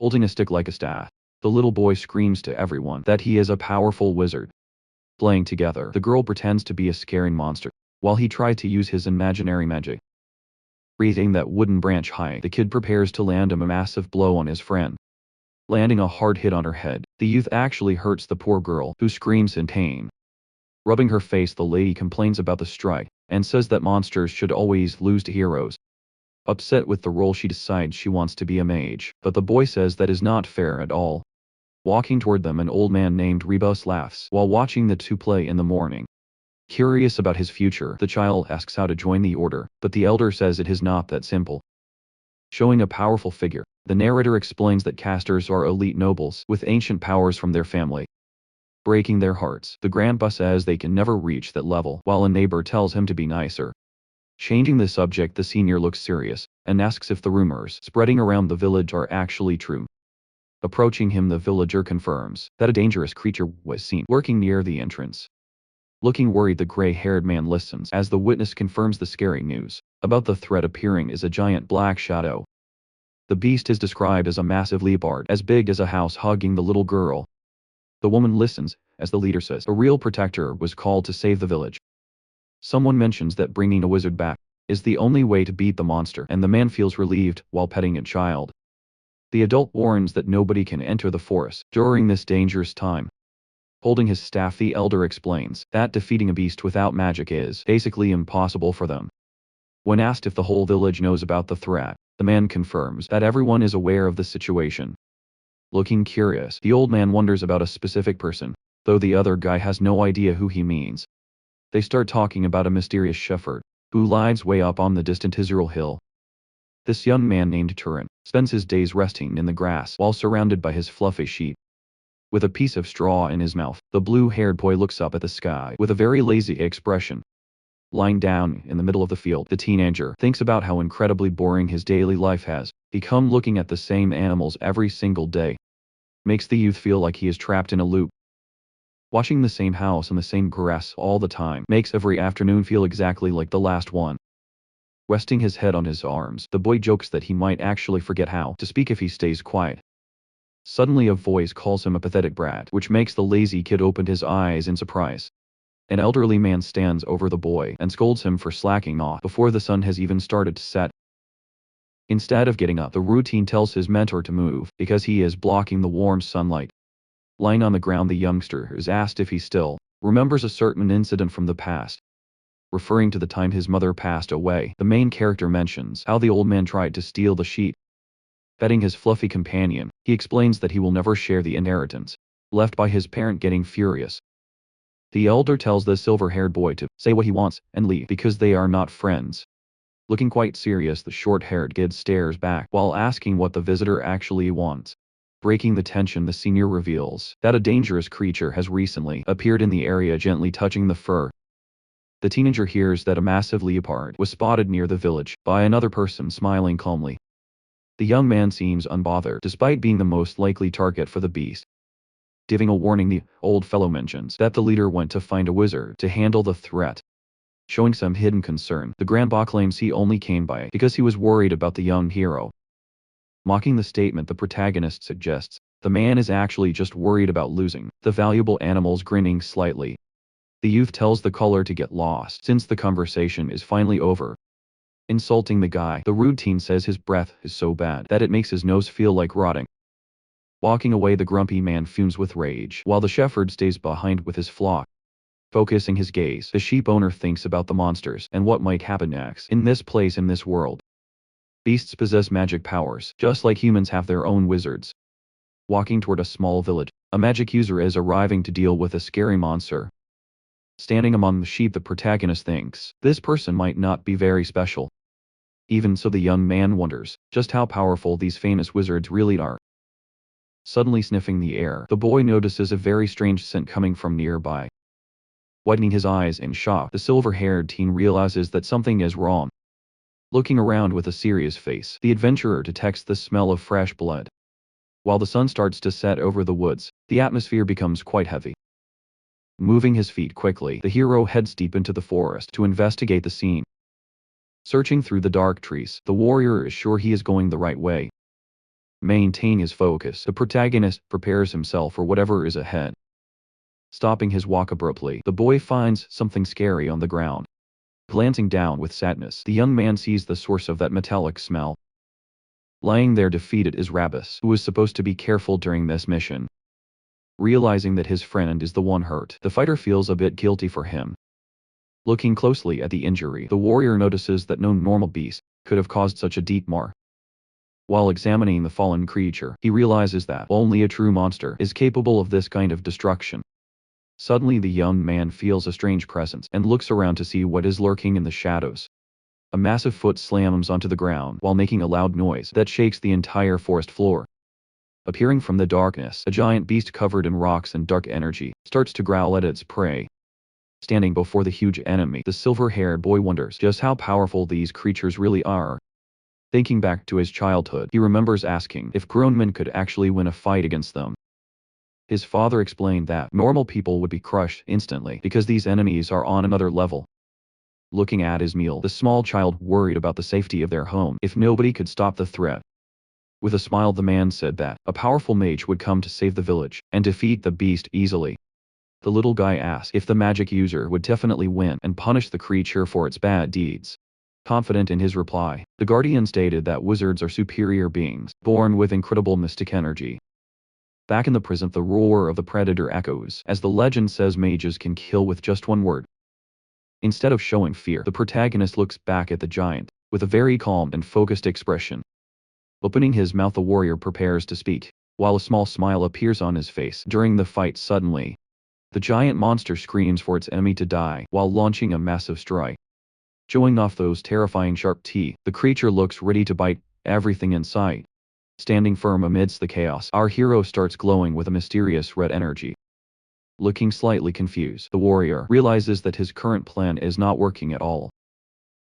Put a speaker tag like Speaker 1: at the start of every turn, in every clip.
Speaker 1: holding a stick like a staff. The little boy screams to everyone that he is a powerful wizard. Playing together, the girl pretends to be a scaring monster, while he tries to use his imaginary magic. Breathing that wooden branch high, the kid prepares to land a massive blow on his friend. Landing a hard hit on her head, the youth actually hurts the poor girl, who screams in pain. Rubbing her face, the lady complains about the strike, and says that monsters should always lose to heroes. Upset with the role, she decides she wants to be a mage, but the boy says that is not fair at all. Walking toward them, an old man named Rebus laughs while watching the two play in the morning. Curious about his future, the child asks how to join the order, but the elder says it is not that simple. Showing a powerful figure, the narrator explains that casters are elite nobles with ancient powers from their family. Breaking their hearts, the grandpa says they can never reach that level, while a neighbor tells him to be nicer. Changing the subject, the senior looks serious and asks if the rumors spreading around the village are actually true. Approaching him, the villager confirms that a dangerous creature was seen lurking near the entrance. Looking worried, the gray-haired man listens as the witness confirms the scary news about the threat appearing as a giant black shadow. The beast is described as a massive leopard as big as a house, hugging the little girl. The woman listens as the leader says a real protector was called to save the village. Someone mentions that bringing a wizard back is the only way to beat the monster, and the man feels relieved while petting a child. The adult warns that nobody can enter the forest during this dangerous time. Holding his staff, the elder explains that defeating a beast without magic is basically impossible for them. When asked if the whole village knows about the threat, the man confirms that everyone is aware of the situation. Looking curious, the old man wonders about a specific person, though the other guy has no idea who he means. They start talking about a mysterious shepherd who lives way up on the distant Israel hill. This young man named Turin spends his days resting in the grass while surrounded by his fluffy sheep. With a piece of straw in his mouth, the blue-haired boy looks up at the sky with a very lazy expression. Lying down in the middle of the field, the teenager thinks about how incredibly boring his daily life has become. Looking at the same animals every single day makes the youth feel like he is trapped in a loop. Watching the same house and the same grass all the time makes every afternoon feel exactly like the last one. Resting his head on his arms, the boy jokes that he might actually forget how to speak if he stays quiet. Suddenly a voice calls him a pathetic brat, which makes the lazy kid open his eyes in surprise. An elderly man stands over the boy and scolds him for slacking off before the sun has even started to set. Instead of getting up, the routine tells his mentor to move because he is blocking the warm sunlight. Lying on the ground, the youngster is asked if he still remembers a certain incident from the past. Referring to the time his mother passed away, the main character mentions how the old man tried to steal the sheep. Petting his fluffy companion, he explains that he will never share the inheritance left by his parent. Getting furious, the elder tells the silver-haired boy to say what he wants and leave because they are not friends. Looking quite serious, the short-haired kid stares back while asking what the visitor actually wants. Breaking the tension, the senior reveals that a dangerous creature has recently appeared in the area, gently touching the fur. The teenager hears that a massive leopard was spotted near the village by another person, smiling calmly. The young man seems unbothered despite being the most likely target for the beast. Giving a warning, the old fellow mentions that the leader went to find a wizard to handle the threat. Showing some hidden concern, the grandpa claims he only came by because he was worried about the young hero. Mocking the statement, the protagonist suggests the man is actually just worried about losing the valuable animals. Grinning slightly, the youth tells the caller to get lost since the conversation is finally over. Insulting the guy, the rude teen says his breath is so bad that it makes his nose feel like rotting. Walking away, the grumpy man fumes with rage while the shepherd stays behind with his flock. Focusing his gaze, the sheep owner thinks about the monsters and what might happen next in this place, in this world. Beasts possess magic powers, just like humans have their own wizards. Walking toward a small village, a magic user is arriving to deal with a scary monster. Standing among the sheep, the protagonist thinks this person might not be very special. Even so, the young man wonders just how powerful these famous wizards really are. Suddenly sniffing the air, the boy notices a very strange scent coming from nearby. Widening his eyes in shock, the silver-haired teen realizes that something is wrong. Looking around with a serious face, the adventurer detects the smell of fresh blood. While the sun starts to set over the woods, the atmosphere becomes quite heavy. Moving his feet quickly, the hero heads deep into the forest to investigate the scene. Searching through the dark trees, the warrior is sure he is going the right way. Maintaining his focus, the protagonist prepares himself for whatever is ahead. Stopping his walk abruptly, the boy finds something scary on the ground. Glancing down with sadness, the young man sees the source of that metallic smell. Lying there defeated is Rabbus, who was supposed to be careful during this mission. Realizing that his friend is the one hurt, the fighter feels a bit guilty for him. Looking closely at the injury, the warrior notices that no normal beast could have caused such a deep mark. While examining the fallen creature, he realizes that only a true monster is capable of this kind of destruction. Suddenly the young man feels a strange presence and looks around to see what is lurking in the shadows. A massive foot slams onto the ground while making a loud noise that shakes the entire forest floor. Appearing from the darkness, a giant beast covered in rocks and dark energy starts to growl at its prey. Standing before the huge enemy, the silver-haired boy wonders just how powerful these creatures really are. Thinking back to his childhood, he remembers asking if grown men could actually win a fight against them. His father explained that normal people would be crushed instantly because these enemies are on another level. Looking at his meal, the small child worried about the safety of their home if nobody could stop the threat. With a smile, the man said that a powerful mage would come to save the village and defeat the beast easily. The little guy asked if the magic user would definitely win and punish the creature for its bad deeds. Confident in his reply, the guardian stated that wizards are superior beings, born with incredible mystic energy. Back in the prison, the roar of the predator echoes, as the legend says mages can kill with just one word. Instead of showing fear, the protagonist looks back at the giant, with a very calm and focused expression. Opening his mouth, the warrior prepares to speak, while a small smile appears on his face. During the fight, suddenly, the giant monster screams for its enemy to die, while launching a massive strike. Showing off those terrifying sharp teeth, the creature looks ready to bite everything in sight. Standing firm amidst the chaos, our hero starts glowing with a mysterious red energy. Looking slightly confused, the warrior realizes that his current plan is not working at all.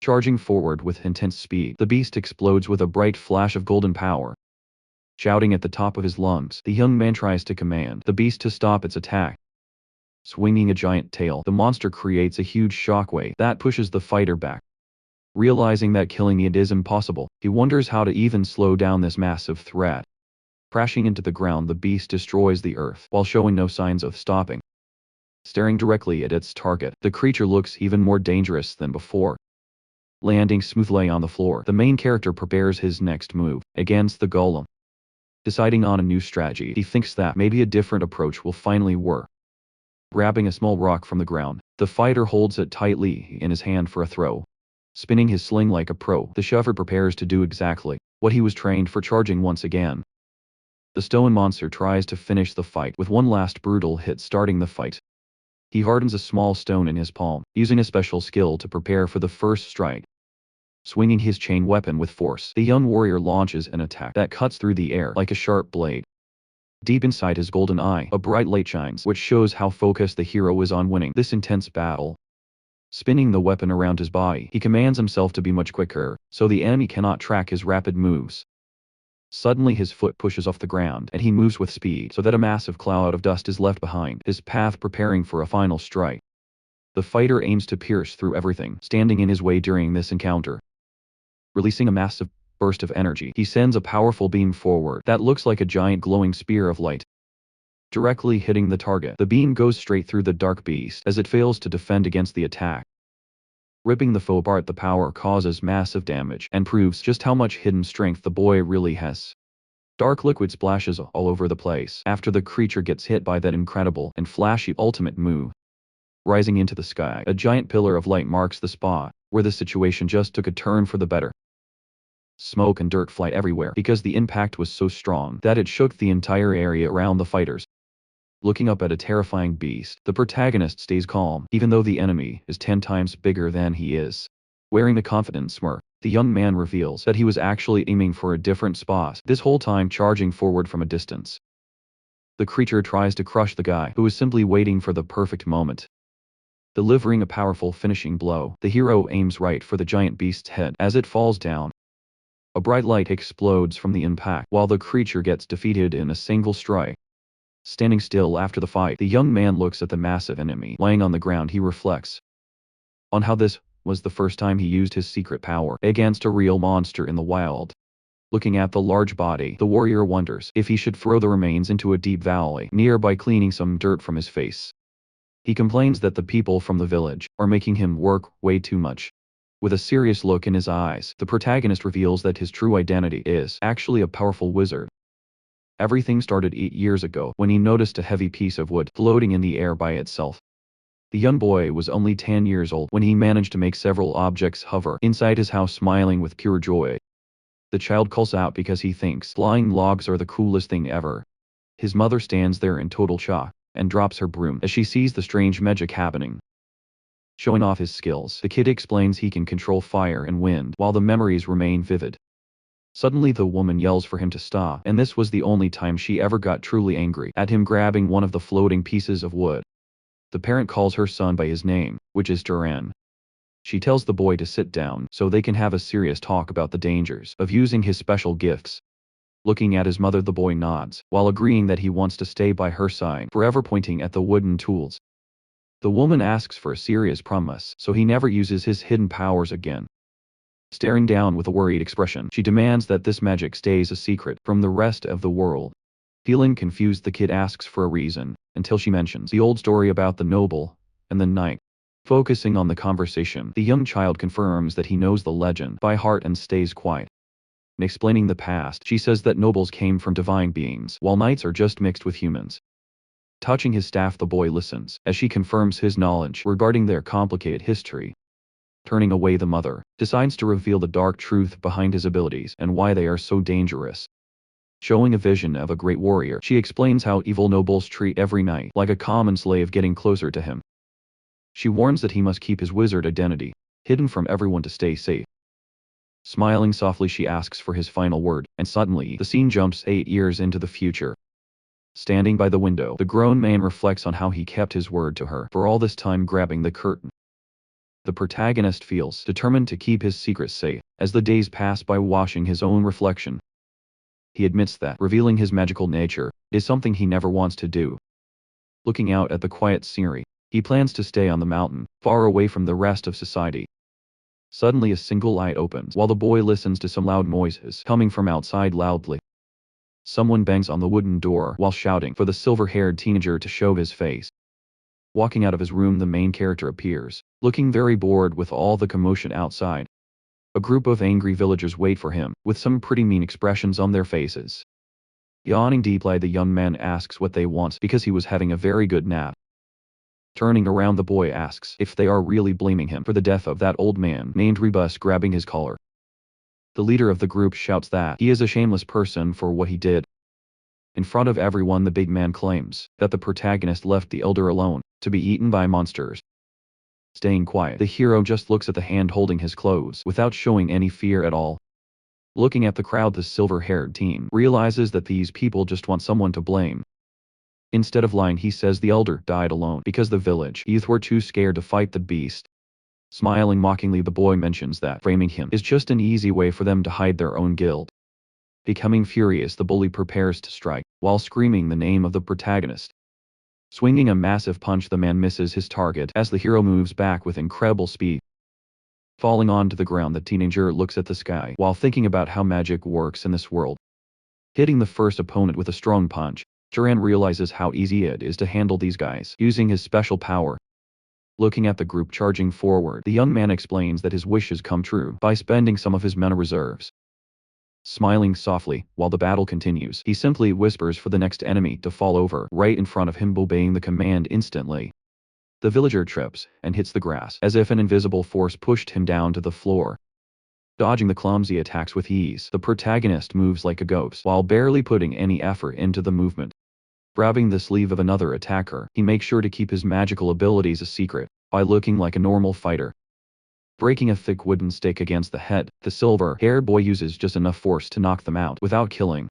Speaker 1: Charging forward with intense speed, the beast explodes with a bright flash of golden power. Shouting at the top of his lungs, the young man tries to command the beast to stop its attack. Swinging a giant tail, the monster creates a huge shockwave that pushes the fighter back. Realizing that killing it is impossible, he wonders how to even slow down this massive threat. Crashing into the ground, the beast destroys the earth while showing no signs of stopping. Staring directly at its target, the creature looks even more dangerous than before. Landing smoothly on the floor, the main character prepares his next move against the golem. Deciding on a new strategy, he thinks that maybe a different approach will finally work. Grabbing a small rock from the ground, the fighter holds it tightly in his hand for a throw. Spinning his sling like a pro, the shepherd prepares to do exactly what he was trained for, charging once again. The stone monster tries to finish the fight with one last brutal hit. Starting the fight, he hardens a small stone in his palm, using a special skill to prepare for the first strike. Swinging his chain weapon with force, the young warrior launches an attack that cuts through the air like a sharp blade. Deep inside his golden eye, a bright light shines, which shows how focused the hero is on winning this intense battle. Spinning the weapon around his body, he commands himself to be much quicker, so the enemy cannot track his rapid moves. Suddenly his foot pushes off the ground, and he moves with speed so that a massive cloud of dust is left behind his path, preparing for a final strike. The fighter aims to pierce through everything standing in his way during this encounter. Releasing a massive burst of energy, he sends a powerful beam forward that looks like a giant glowing spear of light. Directly hitting the target, the beam goes straight through the dark beast as it fails to defend against the attack. Ripping the foe apart, the power causes massive damage and proves just how much hidden strength the boy really has. Dark liquid splashes all over the place after the creature gets hit by that incredible and flashy ultimate move. Rising into the sky, a giant pillar of light marks the spot where the situation just took a turn for the better. Smoke and dirt fly everywhere because the impact was so strong that it shook the entire area around the fighters. Looking up at a terrifying beast, the protagonist stays calm, even though the enemy is 10 times bigger than he is. Wearing a confident smirk, the young man reveals that he was actually aiming for a different spot this whole time, charging forward from a distance. The creature tries to crush the guy who is simply waiting for the perfect moment. Delivering a powerful finishing blow, the hero aims right for the giant beast's head as it falls down. A bright light explodes from the impact while the creature gets defeated in a single strike. Standing still after the fight, the young man looks at the massive enemy lying on the ground. He reflects on how this was the first time he used his secret power against a real monster in the wild. Looking at the large body, the warrior wonders if he should throw the remains into a deep valley nearby, cleaning some dirt from his face. He complains that the people from the village are making him work way too much. With a serious look in his eyes, the protagonist reveals that his true identity is actually a powerful wizard. Everything started 8 years ago when he noticed a heavy piece of wood floating in the air by itself. The young boy was only 10 years old when he managed to make several objects hover inside his house, smiling with pure joy. The child calls out because he thinks flying logs are the coolest thing ever. His mother stands there in total shock and drops her broom as she sees the strange magic happening. Showing off his skills, the kid explains he can control fire and wind while the memories remain vivid. Suddenly the woman yells for him to stop, and this was the only time she ever got truly angry at him grabbing one of the floating pieces of wood. The parent calls her son by his name, which is Duran. She tells the boy to sit down so they can have a serious talk about the dangers of using his special gifts. Looking at his mother, the boy nods, while agreeing that he wants to stay by her side, forever pointing at the wooden tools. The woman asks for a serious promise so he never uses his hidden powers again. Staring down with a worried expression, she demands that this magic stays a secret from the rest of the world. Feeling confused, the kid asks for a reason, until she mentions the old story about the noble and the knight. Focusing on the conversation, the young child confirms that he knows the legend by heart and stays quiet. In explaining the past, she says that nobles came from divine beings, while knights are just mixed with humans. Touching his staff, the boy listens, as she confirms his knowledge regarding their complicated history. Turning away, the mother decides to reveal the dark truth behind his abilities and why they are so dangerous. Showing a vision of a great warrior, she explains how evil nobles treat every knight like a common slave, getting closer to him. She warns that he must keep his wizard identity hidden from everyone to stay safe. Smiling softly, she asks for his final word, and suddenly the scene jumps 8 years into the future. Standing by the window, the grown man reflects on how he kept his word to her for all this time, grabbing the curtain. The protagonist feels determined to keep his secret safe as the days pass by, watching his own reflection. He admits that revealing his magical nature is something he never wants to do. Looking out at the quiet scenery, he plans to stay on the mountain, far away from the rest of society. Suddenly a single light opens while the boy listens to some loud noises coming from outside loudly. Someone bangs on the wooden door while shouting for the silver-haired teenager to show his face. Walking out of his room, the main character appears, looking very bored with all the commotion outside. A group of angry villagers wait for him, with some pretty mean expressions on their faces. Yawning deeply, the young man asks what they want because he was having a very good nap. Turning around, the boy asks if they are really blaming him for the death of that old man named Rebus, grabbing his collar. The leader of the group shouts that he is a shameless person for what he did. In front of everyone, the big man claims that the protagonist left the elder alone to be eaten by monsters. Staying quiet, the hero just looks at the hand holding his clothes without showing any fear at all. Looking at the crowd, the silver-haired teen realizes that these people just want someone to blame. Instead of lying, he says the elder died alone because the village youth were too scared to fight the beast. Smiling mockingly, the boy mentions that framing him is just an easy way for them to hide their own guilt. Becoming furious, the bully prepares to strike, while screaming the name of the protagonist. Swinging a massive punch, the man misses his target as the hero moves back with incredible speed. Falling onto the ground, the teenager looks at the sky while thinking about how magic works in this world. Hitting the first opponent with a strong punch, Duran realizes how easy it is to handle these guys using his special power. Looking at the group charging forward, the young man explains that his wishes come true by spending some of his mana reserves. Smiling softly while the battle continues, he simply whispers for the next enemy to fall over right in front of him, obeying the command instantly. The villager trips and hits the grass as if an invisible force pushed him down to the floor. Dodging the clumsy attacks with ease, the protagonist moves like a ghost while barely putting any effort into the movement. Grabbing the sleeve of another attacker, he makes sure to keep his magical abilities a secret by looking like a normal fighter. Breaking a thick wooden stick against the head, the silver-haired boy uses just enough force to knock them out without killing.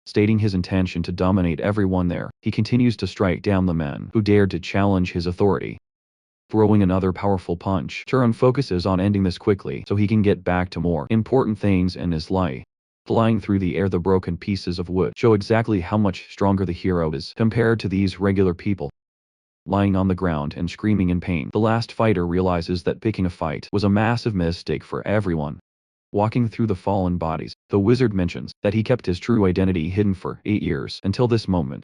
Speaker 1: Stating his intention to dominate everyone there, he continues to strike down the men who dared to challenge his authority. Throwing another powerful punch, Turan focuses on ending this quickly so he can get back to more important things in his life. Flying through the air, the broken pieces of wood show exactly how much stronger the hero is compared to these regular people. Lying on the ground and screaming in pain, the last fighter realizes that picking a fight was a massive mistake for everyone. Walking through the fallen bodies, the wizard mentions that he kept his true identity hidden for 8 years until this moment.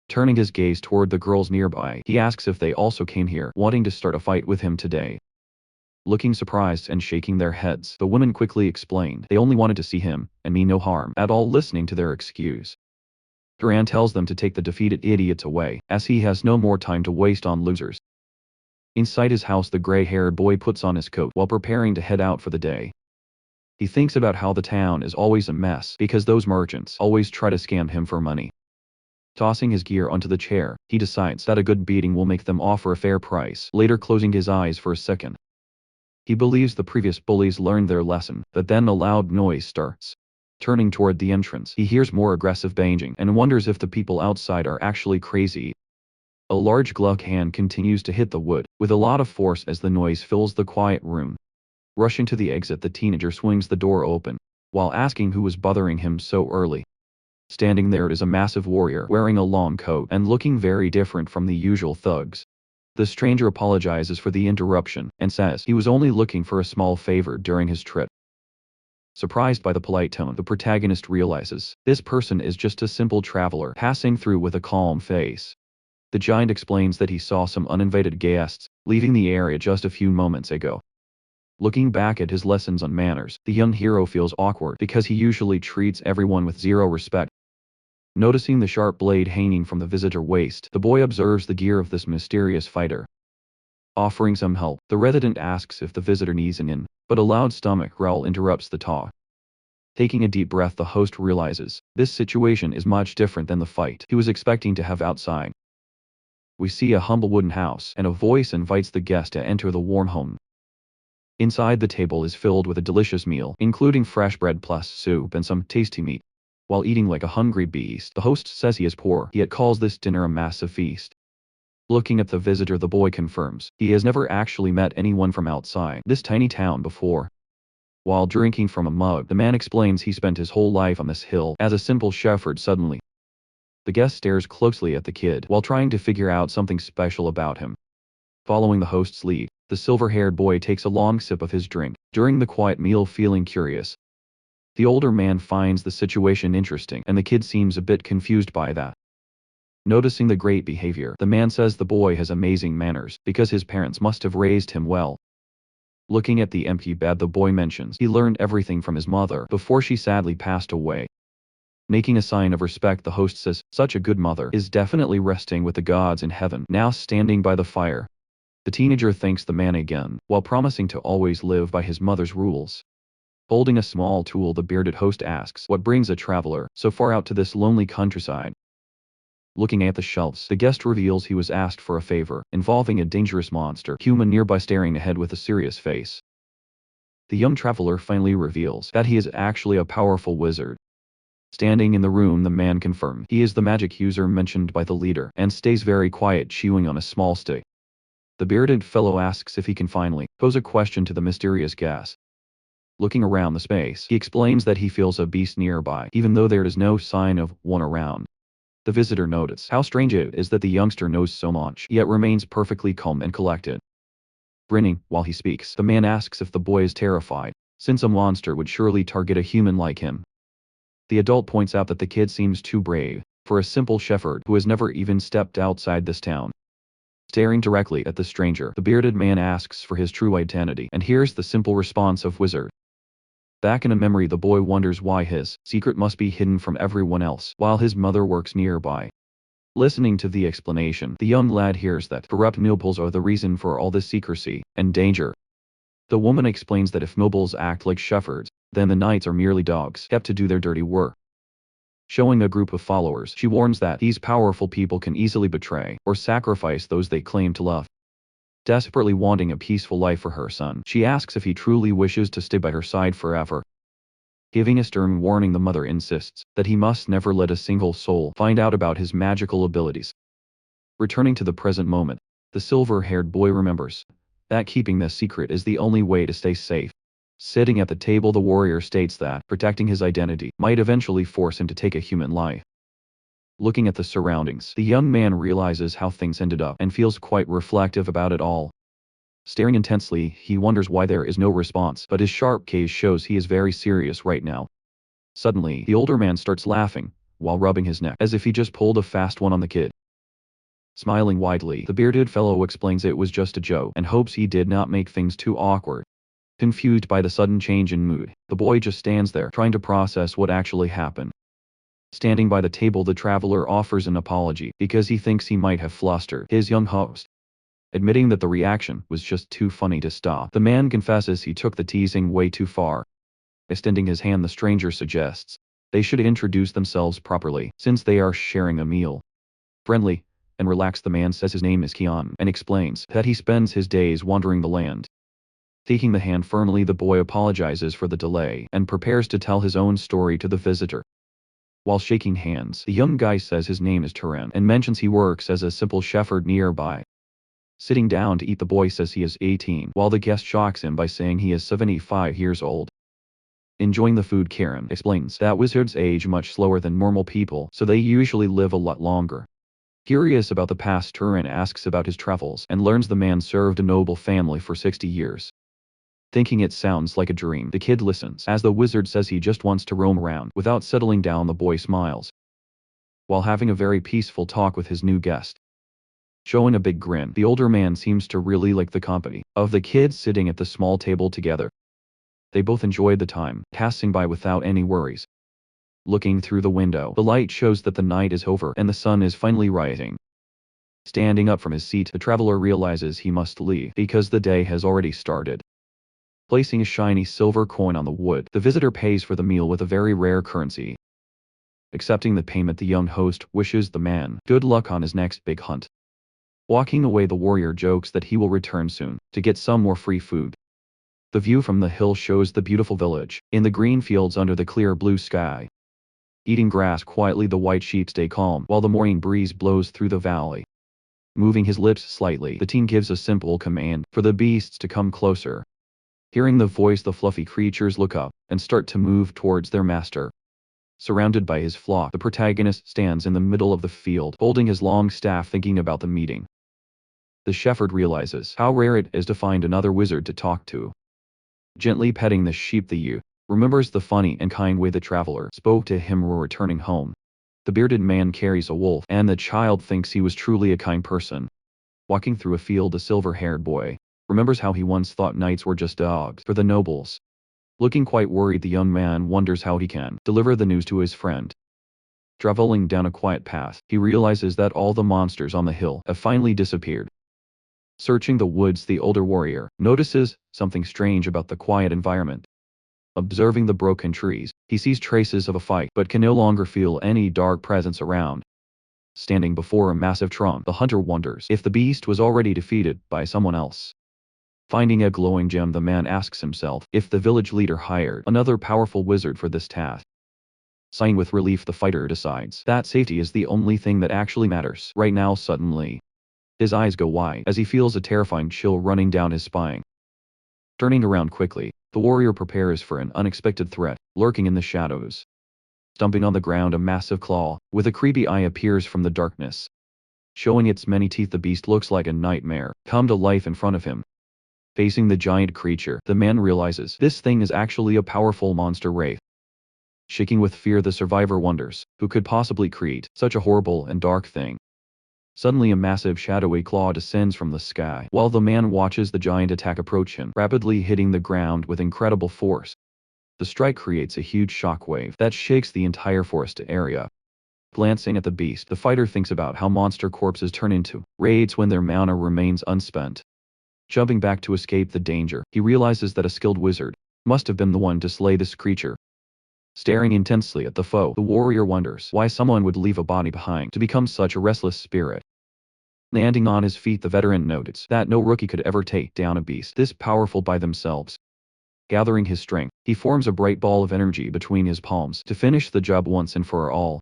Speaker 1: Turning his gaze toward the girls nearby, he asks if they also came here wanting to start a fight with him today. Looking surprised and shaking their heads, the women quickly explained they only wanted to see him and mean no harm at all. Listening to their excuse, Duran tells them to take the defeated idiots away, as he has no more time to waste on losers. Inside his house, the gray-haired boy puts on his coat while preparing to head out for the day. He thinks about how the town is always a mess because those merchants always try to scam him for money. Tossing his gear onto the chair, he decides that a good beating will make them offer a fair price, later closing his eyes for a second. He believes the previous bullies learned their lesson, but then a loud noise starts. Turning toward the entrance, he hears more aggressive banging and wonders if the people outside are actually crazy. A large gloved hand continues to hit the wood, with a lot of force as the noise fills the quiet room. Rushing to the exit, the teenager swings the door open, while asking who was bothering him so early. Standing there is a massive warrior wearing a long coat and looking very different from the usual thugs. The stranger apologizes for the interruption and says he was only looking for a small favor during his trip. Surprised by the polite tone, the protagonist realizes this person is just a simple traveler passing through with a calm face. The giant explains that he saw some uninvited guests leaving the area just a few moments ago. Looking back at his lessons on manners, the young hero feels awkward because he usually treats everyone with zero respect. Noticing the sharp blade hanging from the visitor's waist, the boy observes the gear of this mysterious fighter. Offering some help, the resident asks if the visitor needs an in, but a loud stomach growl interrupts the talk. Taking a deep breath, the host realizes this situation is much different than the fight he was expecting to have outside. We see a humble wooden house, and a voice invites the guest to enter the warm home. Inside, the table is filled with a delicious meal, including fresh bread plus soup and some tasty meat. While eating like a hungry beast, the host says he is poor, yet calls this dinner a massive feast. Looking at the visitor, the boy confirms he has never actually met anyone from outside this tiny town before. While drinking from a mug, the man explains he spent his whole life on this hill as a simple shepherd. Suddenly, the guest stares closely at the kid while trying to figure out something special about him. Following the host's lead, the silver-haired boy takes a long sip of his drink during the quiet meal, feeling curious. The older man finds the situation interesting, and the kid seems a bit confused by that. Noticing the great behavior, the man says the boy has amazing manners because his parents must have raised him well. Looking at the empty bed, the boy mentions he learned everything from his mother before she sadly passed away. Making a sign of respect, the host says such a good mother is definitely resting with the gods in heaven. Now standing by the fire, the teenager thanks the man again, while promising to always live by his mother's rules. Holding a small tool, the bearded host asks what brings a traveler so far out to this lonely countryside. Looking at the shelves, the guest reveals he was asked for a favor involving a dangerous monster human nearby, staring ahead with a serious face. The young traveler finally reveals that he is actually a powerful wizard. Standing in the room, the man confirms he is the magic user mentioned by the leader and stays very quiet, chewing on a small stick. The bearded fellow asks if he can finally pose a question to the mysterious guest. Looking around the space, he explains that he feels a beast nearby, even though there is no sign of one around. The visitor notices how strange it is that the youngster knows so much, yet remains perfectly calm and collected. Grinning while he speaks, the man asks if the boy is terrified, since a monster would surely target a human like him. The adult points out that the kid seems too brave for a simple shepherd who has never even stepped outside this town. Staring directly at the stranger, the bearded man asks for his true identity and hears the simple response of wizard. Back in a memory, the boy wonders why his secret must be hidden from everyone else while his mother works nearby. Listening to the explanation, the young lad hears that corrupt nobles are the reason for all this secrecy and danger. The woman explains that if nobles act like shepherds, then the knights are merely dogs kept to do their dirty work. Showing a group of followers, she warns that these powerful people can easily betray or sacrifice those they claim to love. Desperately wanting a peaceful life for her son, she asks if he truly wishes to stay by her side forever. Giving a stern warning, the mother insists that he must never let a single soul find out about his magical abilities. Returning to the present moment, the silver-haired boy remembers that keeping this secret is the only way to stay safe. Sitting at the table, the warrior states that protecting his identity might eventually force him to take a human life. Looking at the surroundings, the young man realizes how things ended up and feels quite reflective about it all. Staring intensely, he wonders why there is no response, but his sharp gaze shows he is very serious right now. Suddenly, the older man starts laughing, while rubbing his neck, as if he just pulled a fast one on the kid. Smiling widely, the bearded fellow explains it was just a joke, and hopes he did not make things too awkward. Confused by the sudden change in mood, the boy just stands there, trying to process what actually happened. Standing by the table, the traveler offers an apology, because he thinks he might have flustered his young host. Admitting that the reaction was just too funny to stop, the man confesses he took the teasing way too far. Extending his hand, the stranger suggests they should introduce themselves properly, since they are sharing a meal. Friendly and relaxed, the man says his name is Kian, and explains that he spends his days wandering the land. Taking the hand firmly, the boy apologizes for the delay, and prepares to tell his own story to the visitor. While shaking hands, the young guy says his name is Turan, and mentions he works as a simple shepherd nearby. Sitting down to eat, the boy says he is 18, while the guest shocks him by saying he is 75 years old. Enjoying the food, Karen explains that wizards age much slower than normal people, so they usually live a lot longer. Curious about the past, Turan asks about his travels, and learns the man served a noble family for 60 years. Thinking it sounds like a dream, the kid listens, as the wizard says he just wants to roam around. Without settling down, the boy smiles, while having a very peaceful talk with his new guest. Showing a big grin, the older man seems to really like the company of the kids sitting at the small table together. They both enjoyed the time, passing by without any worries. Looking through the window, the light shows that the night is over and the sun is finally rising. Standing up from his seat, the traveler realizes he must leave, because the day has already started. Placing a shiny silver coin on the wood, the visitor pays for the meal with a very rare currency. Accepting the payment, the young host wishes the man good luck on his next big hunt. Walking away, the warrior jokes that he will return soon, to get some more free food. The view from the hill shows the beautiful village, in the green fields under the clear blue sky. Eating grass quietly, the white sheep stay calm, while the morning breeze blows through the valley. Moving his lips slightly, the teen gives a simple command, for the beasts to come closer. Hearing the voice, the fluffy creatures look up, and start to move towards their master. Surrounded by his flock, the protagonist stands in the middle of the field, holding his long staff, thinking about the meeting. The shepherd realizes how rare it is to find another wizard to talk to. Gently petting the sheep, the youth remembers the funny and kind way the traveler spoke to him while returning home. The bearded man carries a wolf, and the child thinks he was truly a kind person. Walking through a field, a silver-haired boy remembers how he once thought knights were just dogs for the nobles. Looking quite worried, the young man wonders how he can deliver the news to his friend. Traveling down a quiet path, he realizes that all the monsters on the hill have finally disappeared. Searching the woods, the older warrior notices something strange about the quiet environment. Observing the broken trees, he sees traces of a fight, but can no longer feel any dark presence around. Standing before a massive trunk, the hunter wonders if the beast was already defeated by someone else. Finding a glowing gem, the man asks himself if the village leader hired another powerful wizard for this task. Sighing with relief, the fighter decides that safety is the only thing that actually matters right now. Suddenly, his eyes go wide as he feels a terrifying chill running down his spine. Turning around quickly, the warrior prepares for an unexpected threat lurking in the shadows. Stumping on the ground, a massive claw with a creepy eye appears from the darkness. Showing its many teeth, the beast looks like a nightmare come to life in front of him. Facing the giant creature, the man realizes this thing is actually a powerful monster wraith. Shaking with fear, the survivor wonders who could possibly create such a horrible and dark thing. Suddenly, a massive shadowy claw descends from the sky, while the man watches the giant attack approach him, rapidly hitting the ground with incredible force. The strike creates a huge shockwave that shakes the entire forest area. Glancing at the beast, the fighter thinks about how monster corpses turn into raids when their mana remains unspent. Jumping back to escape the danger, he realizes that a skilled wizard must have been the one to slay this creature. Staring intensely at the foe, the warrior wonders why someone would leave a body behind to become such a restless spirit. Landing on his feet, the veteran notes that no rookie could ever take down a beast this powerful by themselves. Gathering his strength, he forms a bright ball of energy between his palms to finish the job once and for all.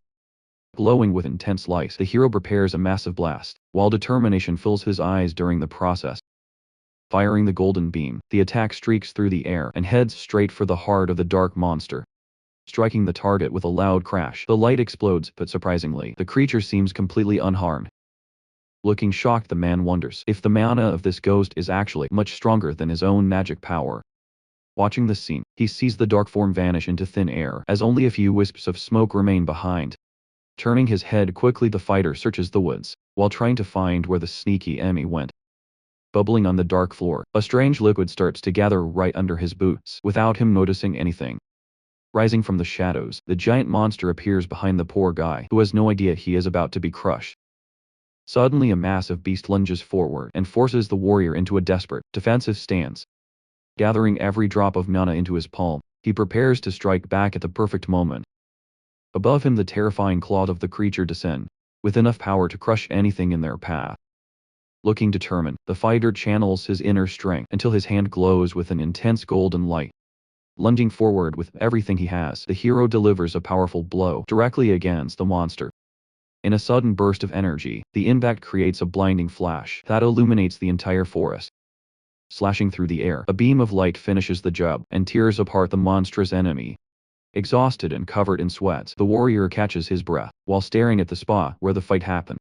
Speaker 1: Glowing with intense light, the hero prepares a massive blast, while determination fills his eyes during the process. Firing the golden beam, the attack streaks through the air and heads straight for the heart of the dark monster. Striking the target with a loud crash, the light explodes, but surprisingly, the creature seems completely unharmed. Looking shocked, the man wonders if the mana of this ghost is actually much stronger than his own magic power. Watching this scene, he sees the dark form vanish into thin air as only a few wisps of smoke remain behind. Turning his head quickly, the fighter searches the woods, while trying to find where the sneaky enemy went. Bubbling on the dark floor, a strange liquid starts to gather right under his boots without him noticing anything. Rising from the shadows, the giant monster appears behind the poor guy, who has no idea he is about to be crushed. Suddenly a massive beast lunges forward and forces the warrior into a desperate, defensive stance. Gathering every drop of mana into his palm, he prepares to strike back at the perfect moment. Above him, the terrifying claws of the creature descend, with enough power to crush anything in their path. Looking determined, the fighter channels his inner strength until his hand glows with an intense golden light. Lunging forward with everything he has, the hero delivers a powerful blow directly against the monster. In a sudden burst of energy, the impact creates a blinding flash that illuminates the entire forest. Slashing through the air, a beam of light finishes the job and tears apart the monstrous enemy. Exhausted and covered in sweats, the warrior catches his breath while staring at the spot where the fight happened.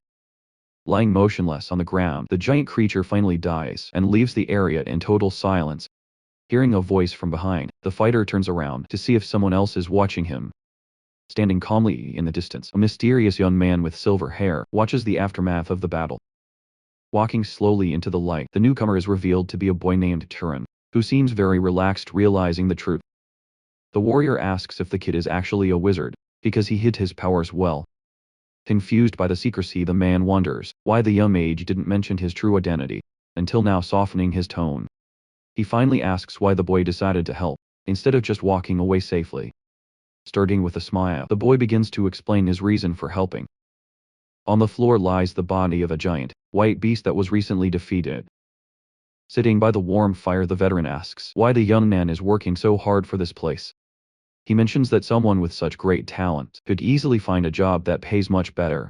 Speaker 1: Lying motionless on the ground, the giant creature finally dies and leaves the area in total silence. Hearing a voice from behind, the fighter turns around to see if someone else is watching him. Standing calmly in the distance, a mysterious young man with silver hair watches the aftermath of the battle. Walking slowly into the light, the newcomer is revealed to be a boy named Turin, who seems very relaxed realizing the truth. The warrior asks if the kid is actually a wizard, because he hid his powers well. Confused by the secrecy, the man wonders why the young mage didn't mention his true identity, until now, softening his tone. He finally asks why the boy decided to help, instead of just walking away safely. Starting with a smile, the boy begins to explain his reason for helping. On the floor lies the body of a giant, white beast that was recently defeated. Sitting by the warm fire, the veteran asks why the young man is working so hard for this place. He mentions that someone with such great talent could easily find a job that pays much better.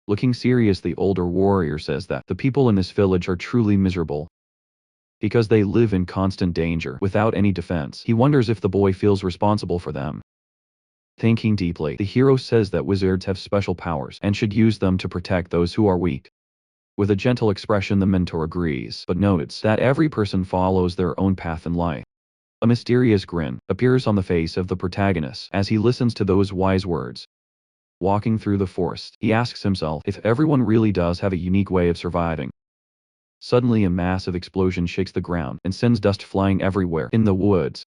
Speaker 1: Looking serious, the older warrior says that the people in this village are truly miserable, because they live in constant danger without any defense. He wonders if the boy feels responsible for them. Thinking deeply, the hero says that wizards have special powers and should use them to protect those who are weak. With a gentle expression, the mentor agrees, but notes that every person follows their own path in life. A mysterious grin appears on the face of the protagonist as he listens to those wise words. Walking through the forest, he asks himself if everyone really does have a unique way of surviving. Suddenly a massive explosion shakes the ground and sends dust flying everywhere in the woods.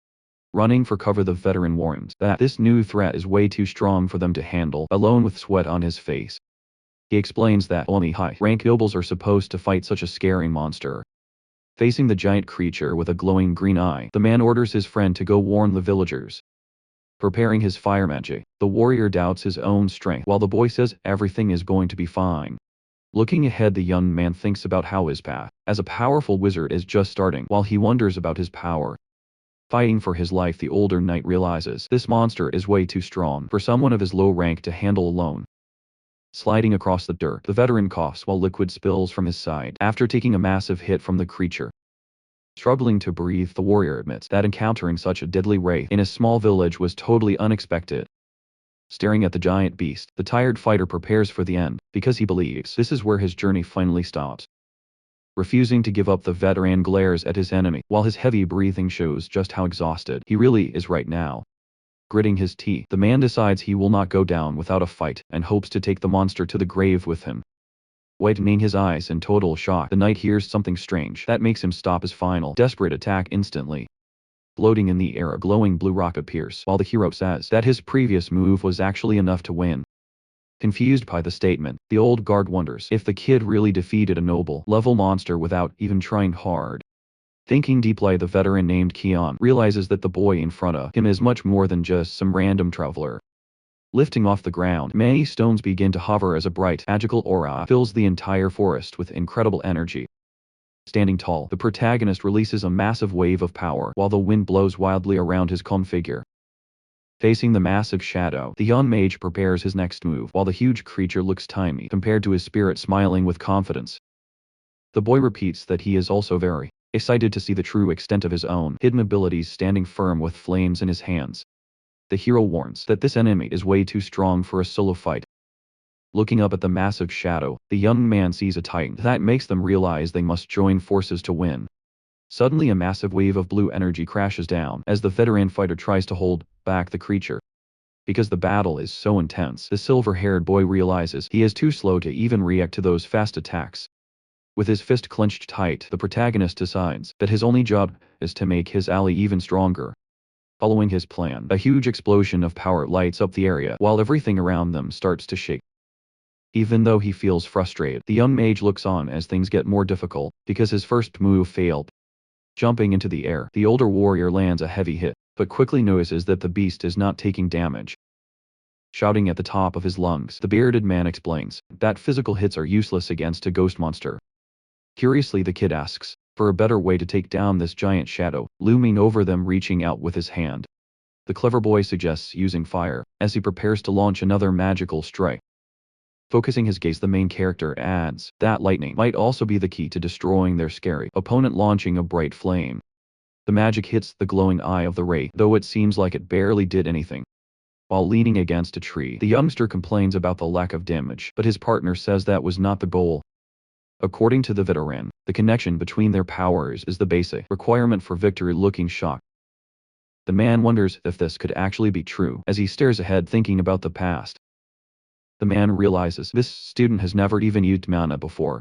Speaker 1: Running for cover, the veteran warns that this new threat is way too strong for them to handle alone. With sweat on his face, he explains that only high-rank nobles are supposed to fight such a scary monster. Facing the giant creature with a glowing green eye, the man orders his friend to go warn the villagers. Preparing his fire magic, the warrior doubts his own strength while the boy says everything is going to be fine. Looking ahead, the young man thinks about how his path as a powerful wizard is just starting while he wonders about his power. Fighting for his life, the older knight realizes this monster is way too strong for someone of his low rank to handle alone. Sliding across the dirt, the veteran coughs while liquid spills from his side after taking a massive hit from the creature. Struggling to breathe, the warrior admits that encountering such a deadly wraith in a small village was totally unexpected. Staring at the giant beast, the tired fighter prepares for the end, because he believes this is where his journey finally stops. Refusing to give up, the veteran glares at his enemy, while his heavy breathing shows just how exhausted he really is right now. Gritting his teeth, the man decides he will not go down without a fight, and hopes to take the monster to the grave with him. Widening his eyes in total shock, the knight hears something strange that makes him stop his final, desperate attack instantly. Floating in the air, a glowing blue rock appears, while the hero says that his previous move was actually enough to win. Confused by the statement, the old guard wonders if the kid really defeated a noble-level monster without even trying hard. Thinking deeply, the veteran named Keon realizes that the boy in front of him is much more than just some random traveler. Lifting off the ground, many stones begin to hover as a bright, magical aura fills the entire forest with incredible energy. Standing tall, the protagonist releases a massive wave of power while the wind blows wildly around his calm figure. Facing the massive shadow, the young mage prepares his next move while the huge creature looks tiny compared to his spirit, smiling with confidence. The boy repeats that he is also very excited to see the true extent of his own hidden abilities, standing firm with flames in his hands. The hero warns that this enemy is way too strong for a solo fight. Looking up at the massive shadow, the young man sees a titan that makes them realize they must join forces to win. Suddenly a massive wave of blue energy crashes down as the veteran fighter tries to hold back the creature. Because the battle is so intense, the silver-haired boy realizes he is too slow to even react to those fast attacks. With his fist clenched tight, the protagonist decides that his only job is to make his ally even stronger. Following his plan, a huge explosion of power lights up the area while everything around them starts to shake. Even though he feels frustrated, the young mage looks on as things get more difficult because his first move failed. Jumping into the air, the older warrior lands a heavy hit, but quickly notices that the beast is not taking damage. Shouting at the top of his lungs, the bearded man explains that physical hits are useless against a ghost monster. Curiously, the kid asks for a better way to take down this giant shadow, looming over them, reaching out with his hand. The clever boy suggests using fire, as he prepares to launch another magical strike. Focusing his gaze, the main character adds that lightning might also be the key to destroying their scary opponent, launching a bright flame. The magic hits the glowing eye of the ray, though it seems like it barely did anything. While leaning against a tree, the youngster complains about the lack of damage, but his partner says that was not the goal. According to the veteran, the connection between their powers is the basic requirement for victory. Looking shocked, the man wonders if this could actually be true as he stares ahead, thinking about the past. The man realizes this student has never even used mana before.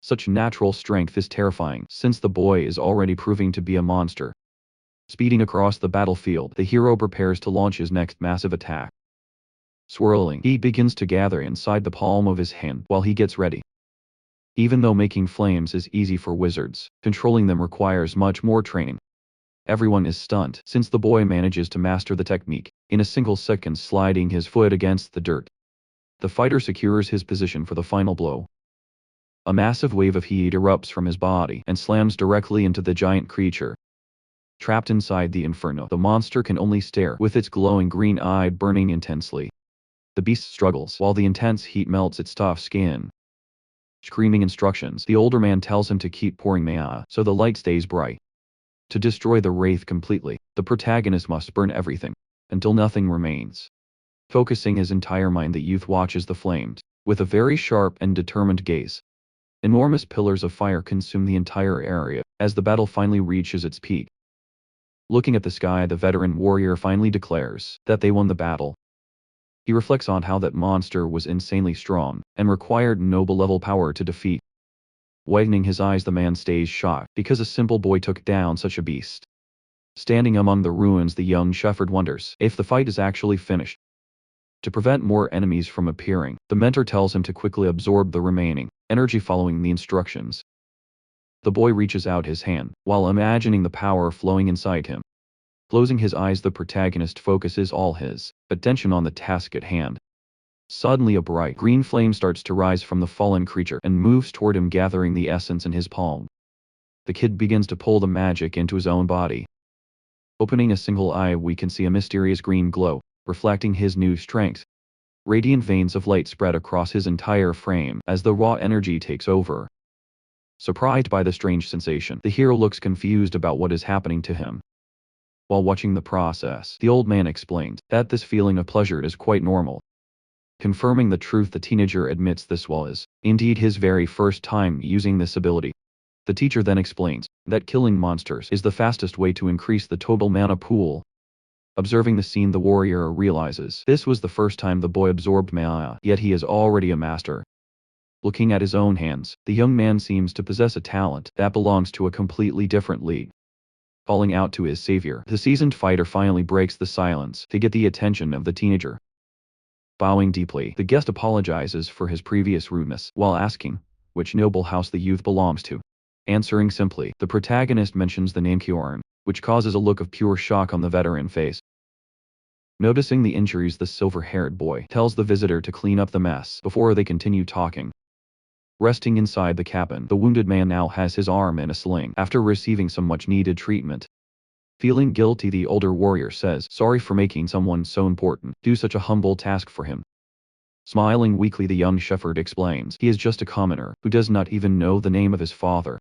Speaker 1: Such natural strength is terrifying, since the boy is already proving to be a monster. Speeding across the battlefield, the hero prepares to launch his next massive attack. Swirling, he begins to gather inside the palm of his hand while he gets ready. Even though making flames is easy for wizards, controlling them requires much more training. Everyone is stunned, since the boy manages to master the technique in a single second, sliding his foot against the dirt. The fighter secures his position for the final blow. A massive wave of heat erupts from his body and slams directly into the giant creature. Trapped inside the inferno, the monster can only stare, with its glowing green eye burning intensely. The beast struggles while the intense heat melts its tough skin. Screaming instructions, the older man tells him to keep pouring mana so the light stays bright. To destroy the wraith completely, the protagonist must burn everything until nothing remains. Focusing his entire mind, the youth watches the flames with a very sharp and determined gaze. Enormous pillars of fire consume the entire area as the battle finally reaches its peak. Looking at the sky, the veteran warrior finally declares that they won the battle. He reflects on how that monster was insanely strong and required noble-level power to defeat. Widening his eyes, the man stays shocked because a simple boy took down such a beast. Standing among the ruins, the young shepherd wonders if the fight is actually finished. To prevent more enemies from appearing, the mentor tells him to quickly absorb the remaining energy, following the instructions. The boy reaches out his hand, while imagining the power flowing inside him. Closing his eyes, the protagonist focuses all his attention on the task at hand. Suddenly a bright green flame starts to rise from the fallen creature and moves toward him, gathering the essence in his palm. The kid begins to pull the magic into his own body. Opening a single eye, we can see a mysterious green glow, reflecting his new strength. Radiant veins of light spread across his entire frame as the raw energy takes over. Surprised by the strange sensation, the hero looks confused about what is happening to him. While watching the process, the old man explained that this feeling of pleasure is quite normal. Confirming the truth, the teenager admits this was indeed his very first time using this ability. The teacher then explains that killing monsters is the fastest way to increase the total mana pool. Observing the scene, the warrior realizes this was the first time the boy absorbed mana, yet he is already a master. Looking at his own hands, the young man seems to possess a talent that belongs to a completely different league. Calling out to his savior, the seasoned fighter finally breaks the silence to get the attention of the teenager. Bowing deeply, the guest apologizes for his previous rudeness while asking which noble house the youth belongs to. Answering simply, the protagonist mentions the name Kyorn, which causes a look of pure shock on the veteran face. Noticing the injuries, the silver-haired boy tells the visitor to clean up the mess before they continue talking. Resting inside the cabin, the wounded man now has his arm in a sling after receiving some much-needed treatment. Feeling guilty, the older warrior says sorry for making someone so important do such a humble task for him. Smiling weakly, the young shepherd explains he is just a commoner who does not even know the name of his father.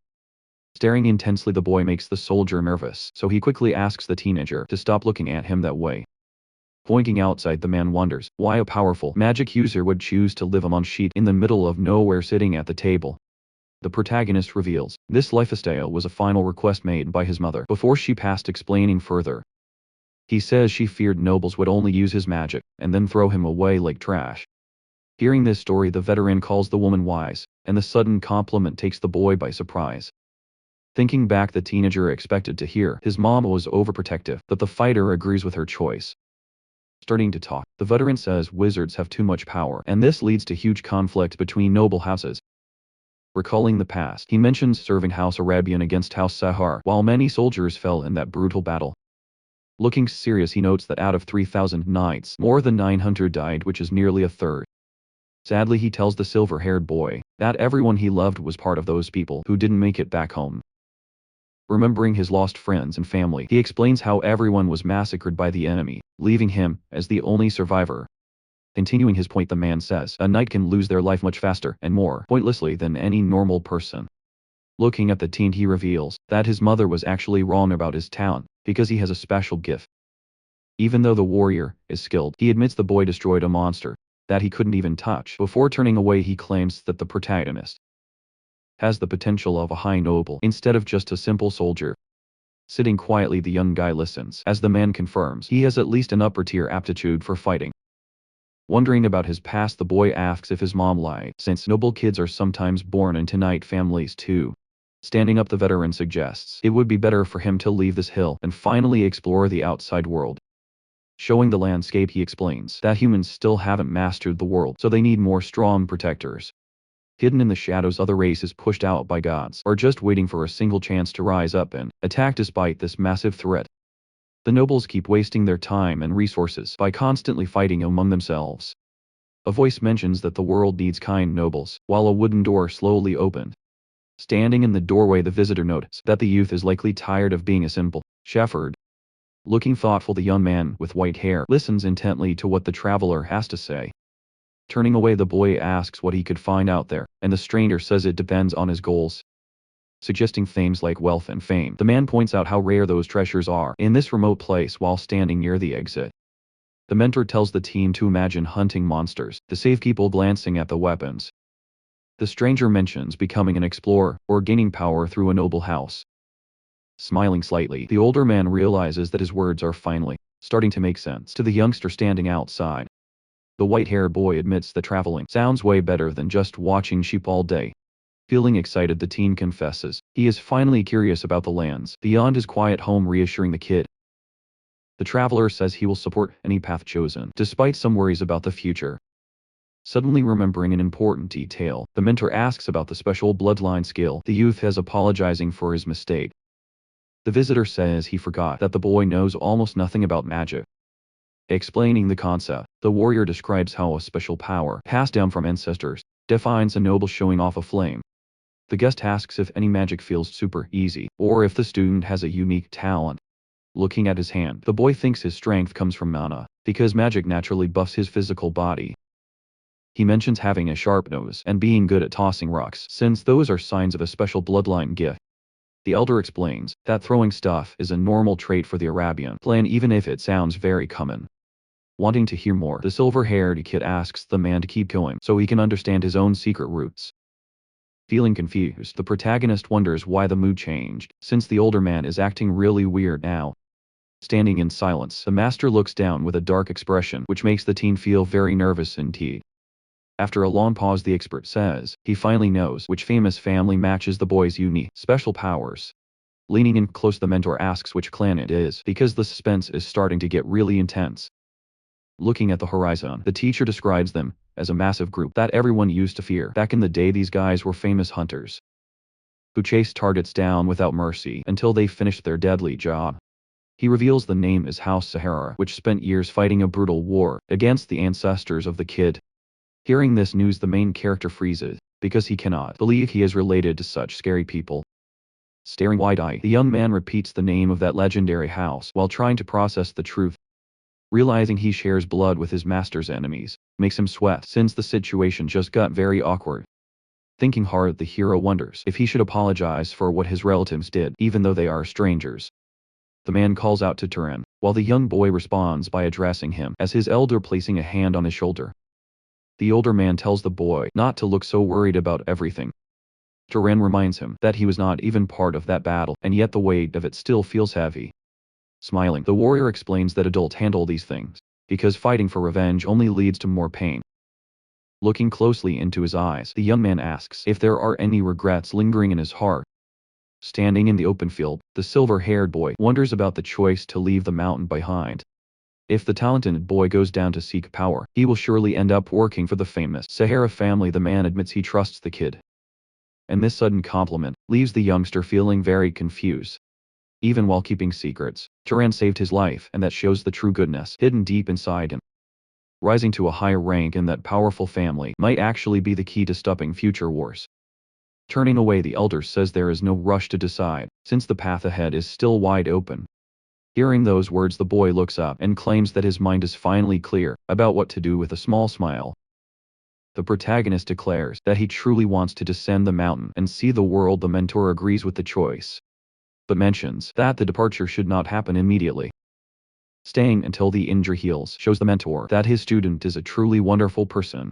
Speaker 1: Staring intensely, the boy makes the soldier nervous, so he quickly asks the teenager to stop looking at him that way. Pointing outside, the man wonders why a powerful magic user would choose to live among sheep in the middle of nowhere sitting at the table. The protagonist reveals this lifestyle was a final request made by his mother before she passed, explaining further. He says she feared nobles would only use his magic and then throw him away like trash. Hearing this story, the veteran calls the woman wise, and the sudden compliment takes the boy by surprise. Thinking back, the teenager expected to hear his mom was overprotective, but the fighter agrees with her choice. Starting to talk, the veteran says wizards have too much power, and this leads to huge conflict between noble houses. Recalling the past, he mentions serving House Arabian against House Sahar, while many soldiers fell in that brutal battle. Looking serious, he notes that out of 3,000 knights, more than 900 died, which is nearly a third. Sadly, he tells the silver-haired boy that everyone he loved was part of those people who didn't make it back home. Remembering his lost friends and family, he explains how everyone was massacred by the enemy, leaving him as the only survivor. Continuing his point, the man says a knight can lose their life much faster and more pointlessly than any normal person. Looking at the teen, he reveals that his mother was actually wrong about his talent, because he has a special gift. Even though the warrior is skilled, he admits the boy destroyed a monster that he couldn't even touch. Before turning away, he claims that the protagonist has the potential of a high noble instead of just a simple soldier. Sitting quietly, the young guy listens as the man confirms he has at least an upper-tier aptitude for fighting. Wondering about his past, the boy asks if his mom lied, since noble kids are sometimes born into knight families too. Standing up, the veteran suggests it would be better for him to leave this hill and finally explore the outside world. Showing the landscape, he explains that humans still haven't mastered the world, so they need more strong protectors. Hidden in the shadows, other races pushed out by gods are just waiting for a single chance to rise up and attack despite this massive threat. The nobles keep wasting their time and resources by constantly fighting among themselves. A voice mentions that the world needs kind nobles, while a wooden door slowly opened. Standing in the doorway, the visitor notices that the youth is likely tired of being a simple shepherd. Looking thoughtful, the young man with white hair listens intently to what the traveler has to say. Turning away, the boy asks what he could find out there, and the stranger says it depends on his goals. Suggesting things like wealth and fame, the man points out how rare those treasures are in this remote place while standing near the exit. The mentor tells the team to imagine hunting monsters, to save people, glancing at the weapons. The stranger mentions becoming an explorer or gaining power through a noble house. Smiling slightly, the older man realizes that his words are finally starting to make sense to the youngster standing outside. The white-haired boy admits that traveling sounds way better than just watching sheep all day. Feeling excited, the teen confesses he is finally curious about the lands beyond his quiet home, reassuring the kid. The traveler says he will support any path chosen, despite some worries about the future. Suddenly remembering an important detail, the mentor asks about the special bloodline skill the youth has, apologizing for his mistake. The visitor says he forgot that the boy knows almost nothing about magic. Explaining the concept, the warrior describes how a special power passed down from ancestors defines a noble, showing off a flame. The guest asks if any magic feels super easy, or if the student has a unique talent. Looking at his hand, the boy thinks his strength comes from mana, because magic naturally buffs his physical body. He mentions having a sharp nose and being good at tossing rocks, since those are signs of a special bloodline gift. The elder explains that throwing stuff is a normal trait for the Arabian clan, even if it sounds very common. Wanting to hear more, the silver-haired kid asks the man to keep going so he can understand his own secret roots. Feeling confused, the protagonist wonders why the mood changed, since the older man is acting really weird now. Standing in silence, the master looks down with a dark expression, which makes the teen feel very nervous indeed. After a long pause, the expert says he finally knows which famous family matches the boy's unique special powers. Leaning in close, the mentor asks which clan it is, because the suspense is starting to get really intense. Looking at the horizon, the teacher describes them as a massive group that everyone used to fear. Back in the day, these guys were famous hunters who chased targets down without mercy until they finished their deadly job. He reveals the name is House Sahara, which spent years fighting a brutal war against the ancestors of the kid. Hearing this news, the main character freezes, because he cannot believe he is related to such scary people. Staring wide-eyed, the young man repeats the name of that legendary house while trying to process the truth. Realizing he shares blood with his master's enemies makes him sweat, since the situation just got very awkward. Thinking hard, the hero wonders if he should apologize for what his relatives did, even though they are strangers. The man calls out to Turan, while the young boy responds by addressing him as his elder, placing a hand on his shoulder. The older man tells the boy not to look so worried about everything. Turan reminds him that he was not even part of that battle, and yet the weight of it still feels heavy. Smiling, the warrior explains that adults handle these things, because fighting for revenge only leads to more pain. Looking closely into his eyes, the young man asks if there are any regrets lingering in his heart. Standing in the open field, the silver-haired boy wonders about the choice to leave the mountain behind. If the talented boy goes down to seek power, he will surely end up working for the famous Sahara family. The man admits he trusts the kid. And this sudden compliment leaves the youngster feeling very confused. Even while keeping secrets, Turan saved his life, and that shows the true goodness hidden deep inside him. Rising to a higher rank in that powerful family might actually be the key to stopping future wars. Turning away, the elder says there is no rush to decide, since the path ahead is still wide open. Hearing those words, the boy looks up and claims that his mind is finally clear about what to do. With a small smile, the protagonist declares that he truly wants to descend the mountain and see the world. The mentor agrees with the choice, but mentions that the departure should not happen immediately. Staying until the injury heals shows the mentor that his student is a truly wonderful person.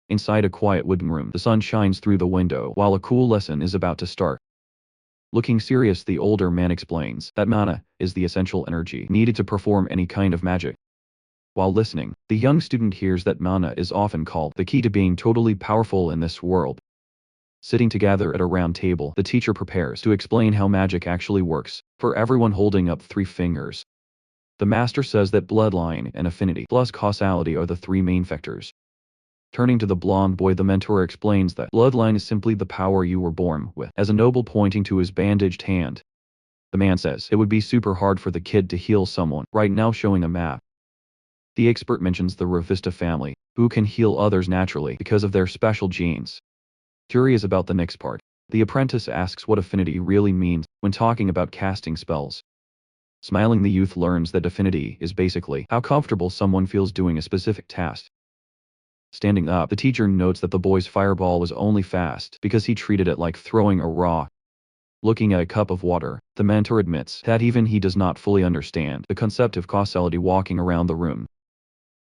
Speaker 1: Inside a quiet wooden room, the sun shines through the window while a cool lesson is about to start. Looking serious, the older man explains that mana is the essential energy needed to perform any kind of magic. While listening, the young student hears that mana is often called the key to being totally powerful in this world. Sitting together at a round table, the teacher prepares to explain how magic actually works, for everyone holding up 3 fingers. The master says that bloodline and affinity plus causality are the 3 main factors. Turning to the blonde boy, the mentor explains that bloodline is simply the power you were born with, as a noble pointing to his bandaged hand. The man says it would be super hard for the kid to heal someone right now, showing a map. The expert mentions the Ravista family, who can heal others naturally because of their special genes. Curious about the next part, the apprentice asks what affinity really means when talking about casting spells. Smiling, the youth learns that affinity is basically how comfortable someone feels doing a specific task. Standing up, the teacher notes that the boy's fireball was only fast because he treated it like throwing a rock. Looking at a cup of water, the mentor admits that even he does not fully understand the concept of causality. Walking around the room,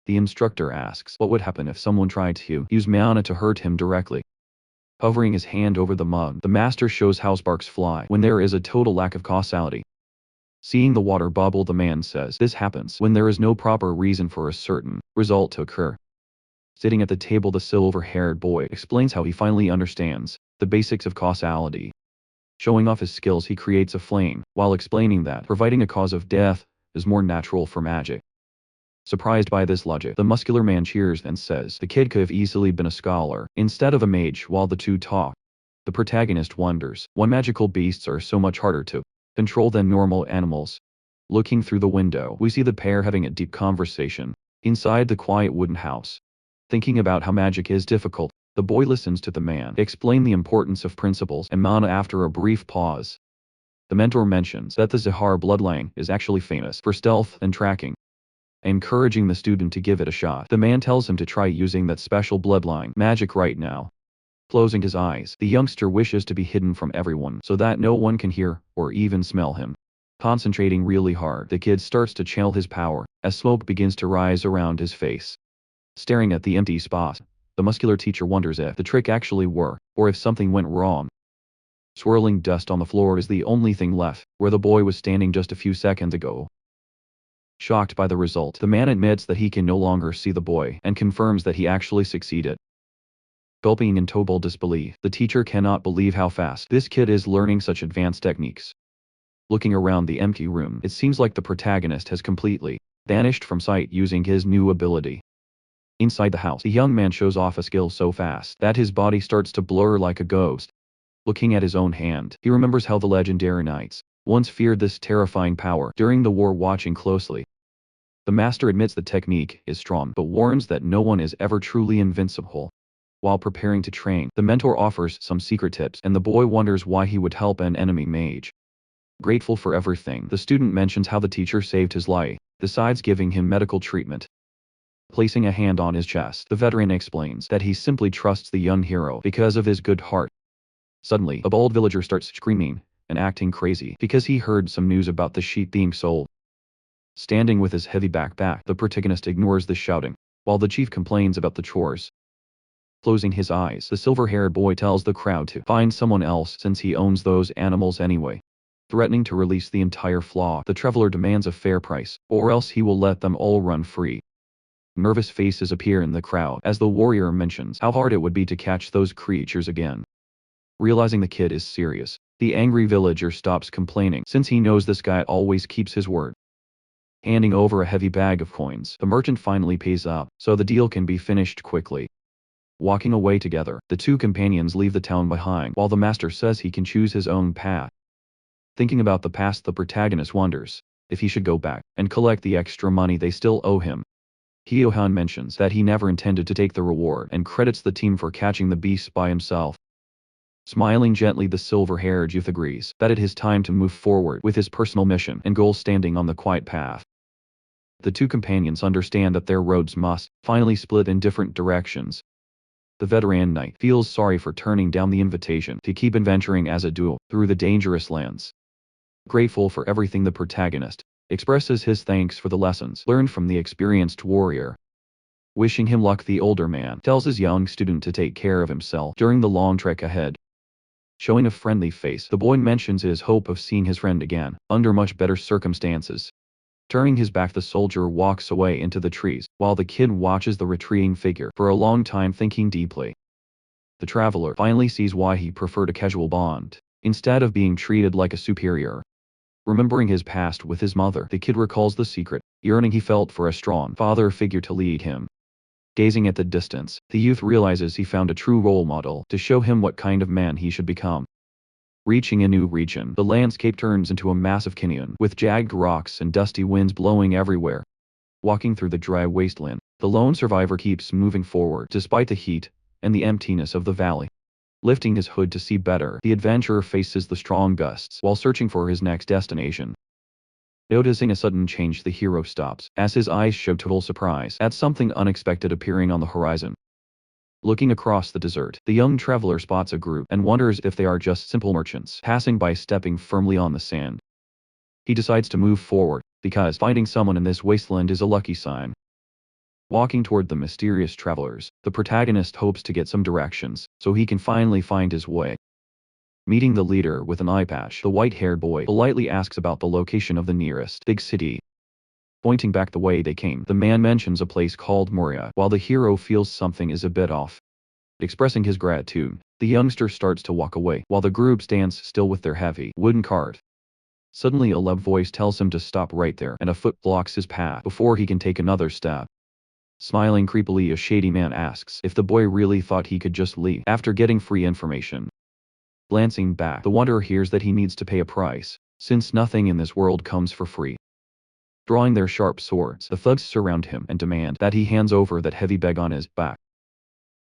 Speaker 1: the instructor asks what would happen if someone tried to use mana to hurt him directly. Hovering his hand over the mug, the master shows how sparks fly when there is a total lack of causality. Seeing the water bubble, the man says this happens when there is no proper reason for a certain result to occur. Sitting at the table, the silver-haired boy explains how he finally understands the basics of causality. Showing off his skills, he creates a flame, while explaining that providing a cause of death is more natural for magic. Surprised by this logic, the muscular man cheers and says the kid could have easily been a scholar instead of a mage. While the two talk, the protagonist wonders why magical beasts are so much harder to control than normal animals. Looking through the window, we see the pair having a deep conversation inside the quiet wooden house. Thinking about how magic is difficult, the boy listens to the man explain the importance of principles and mana. After a brief pause, the mentor mentions that the Zahar bloodline is actually famous for stealth and tracking. Encouraging the student to give it a shot, the man tells him to try using that special bloodline magic right now. Closing his eyes, the youngster wishes to be hidden from everyone so that no one can hear or even smell him. Concentrating really hard, the kid starts to channel his power as smoke begins to rise around his face. Staring at the empty spot, the muscular teacher wonders if the trick actually worked or if something went wrong. Swirling dust on the floor is the only thing left where the boy was standing just a few seconds ago. Shocked by the result, the man admits that he can no longer see the boy and confirms that he actually succeeded. Gulping in total disbelief, the teacher cannot believe how fast this kid is learning such advanced techniques. Looking around the empty room, it seems like the protagonist has completely vanished from sight using his new ability. Inside the house, the young man shows off a skill so fast that his body starts to blur like a ghost. Looking at his own hand, he remembers how the legendary knights once feared this terrifying power during the war. Watching closely, the master admits the technique is strong but warns that no one is ever truly invincible. While preparing to train, the mentor offers some secret tips and the boy wonders why he would help an enemy mage. Grateful for everything, the student mentions how the teacher saved his life, besides giving him medical treatment. Placing a hand on his chest, the veteran explains that he simply trusts the young hero because of his good heart. Suddenly, a bald villager starts screaming and acting crazy because he heard some news about the sheep being sold. Standing with his heavy backpack, the protagonist ignores the shouting, while the chief complains about the chores. Closing his eyes, the silver-haired boy tells the crowd to find someone else since he owns those animals anyway. Threatening to release the entire flock, the traveler demands a fair price, or else he will let them all run free. Nervous faces appear in the crowd as the warrior mentions how hard it would be to catch those creatures again. Realizing the kid is serious, the angry villager stops complaining since he knows this guy always keeps his word. Handing over a heavy bag of coins, the merchant finally pays up, so the deal can be finished quickly. Walking away together, the two companions leave the town behind while the master says he can choose his own path. Thinking about the past, the protagonist wonders if he should go back and collect the extra money they still owe him. Hyo-han mentions that he never intended to take the reward and credits the team for catching the beast by himself. Smiling gently, the silver-haired youth agrees that it is time to move forward with his personal mission and goal, standing on the quiet path. The two companions understand that their roads must finally split in different directions. The veteran knight feels sorry for turning down the invitation to keep adventuring as a duo through the dangerous lands. Grateful for everything, the protagonist expresses his thanks for the lessons learned from the experienced warrior. Wishing him luck, the older man tells his young student to take care of himself during the long trek ahead. Showing a friendly face, the boy mentions his hope of seeing his friend again, under much better circumstances. Turning his back, the soldier walks away into the trees, while the kid watches the retreating figure for a long time, thinking deeply. The traveler finally sees why he preferred a casual bond, instead of being treated like a superior. Remembering his past with his mother, the kid recalls the secret yearning he felt for a strong father figure to lead him. Gazing at the distance, the youth realizes he found a true role model to show him what kind of man he should become. Reaching a new region, the landscape turns into a massive canyon with jagged rocks and dusty winds blowing everywhere. Walking through the dry wasteland, the lone survivor keeps moving forward despite the heat and the emptiness of the valley. Lifting his hood to see better, the adventurer faces the strong gusts while searching for his next destination. Noticing a sudden change, the hero stops, as his eyes show total surprise at something unexpected appearing on the horizon. Looking across the desert, the young traveler spots a group and wonders if they are just simple merchants passing by, stepping firmly on the sand. He decides to move forward, because finding someone in this wasteland is a lucky sign. Walking toward the mysterious travelers, the protagonist hopes to get some directions, so he can finally find his way. Meeting the leader with an eye patch, the white-haired boy politely asks about the location of the nearest big city. Pointing back the way they came, the man mentions a place called Moria, while the hero feels something is a bit off. Expressing his gratitude, the youngster starts to walk away, while the group stands still with their heavy wooden cart. Suddenly a loud voice tells him to stop right there, and a foot blocks his path before he can take another step. Smiling creepily, a shady man asks if the boy really thought he could just leave after getting free information. Glancing back, the wanderer hears that he needs to pay a price, since nothing in this world comes for free. Drawing their sharp swords, the thugs surround him and demand that he hands over that heavy bag on his back.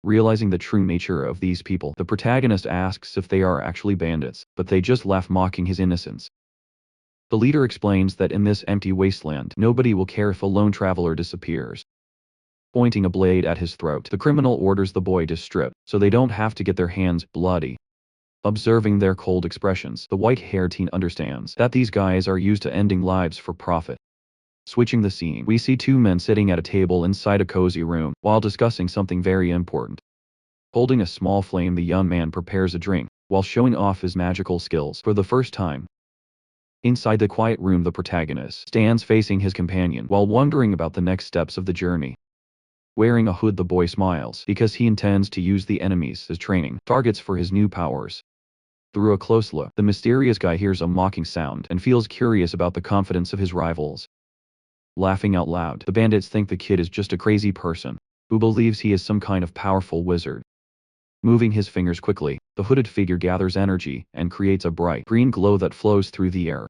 Speaker 1: Realizing the true nature of these people, the protagonist asks if they are actually bandits, but they just laugh, mocking his innocence. The leader explains that in this empty wasteland, nobody will care if a lone traveler disappears. Pointing a blade at his throat, the criminal orders the boy to strip, so they don't have to get their hands bloody. Observing their cold expressions, the white-haired teen understands that these guys are used to ending lives for profit. Switching the scene, we see two men sitting at a table inside a cozy room, while discussing something very important. Holding a small flame, the young man prepares a drink, while showing off his magical skills for the first time. Inside the quiet room, the protagonist stands facing his companion while wondering about the next steps of the journey. Wearing a hood, the boy smiles because he intends to use the enemies as training targets for his new powers. Through a close look, the mysterious guy hears a mocking sound and feels curious about the confidence of his rivals. Laughing out loud, the bandits think the kid is just a crazy person who believes he is some kind of powerful wizard. Moving his fingers quickly, the hooded figure gathers energy and creates a bright green glow that flows through the air.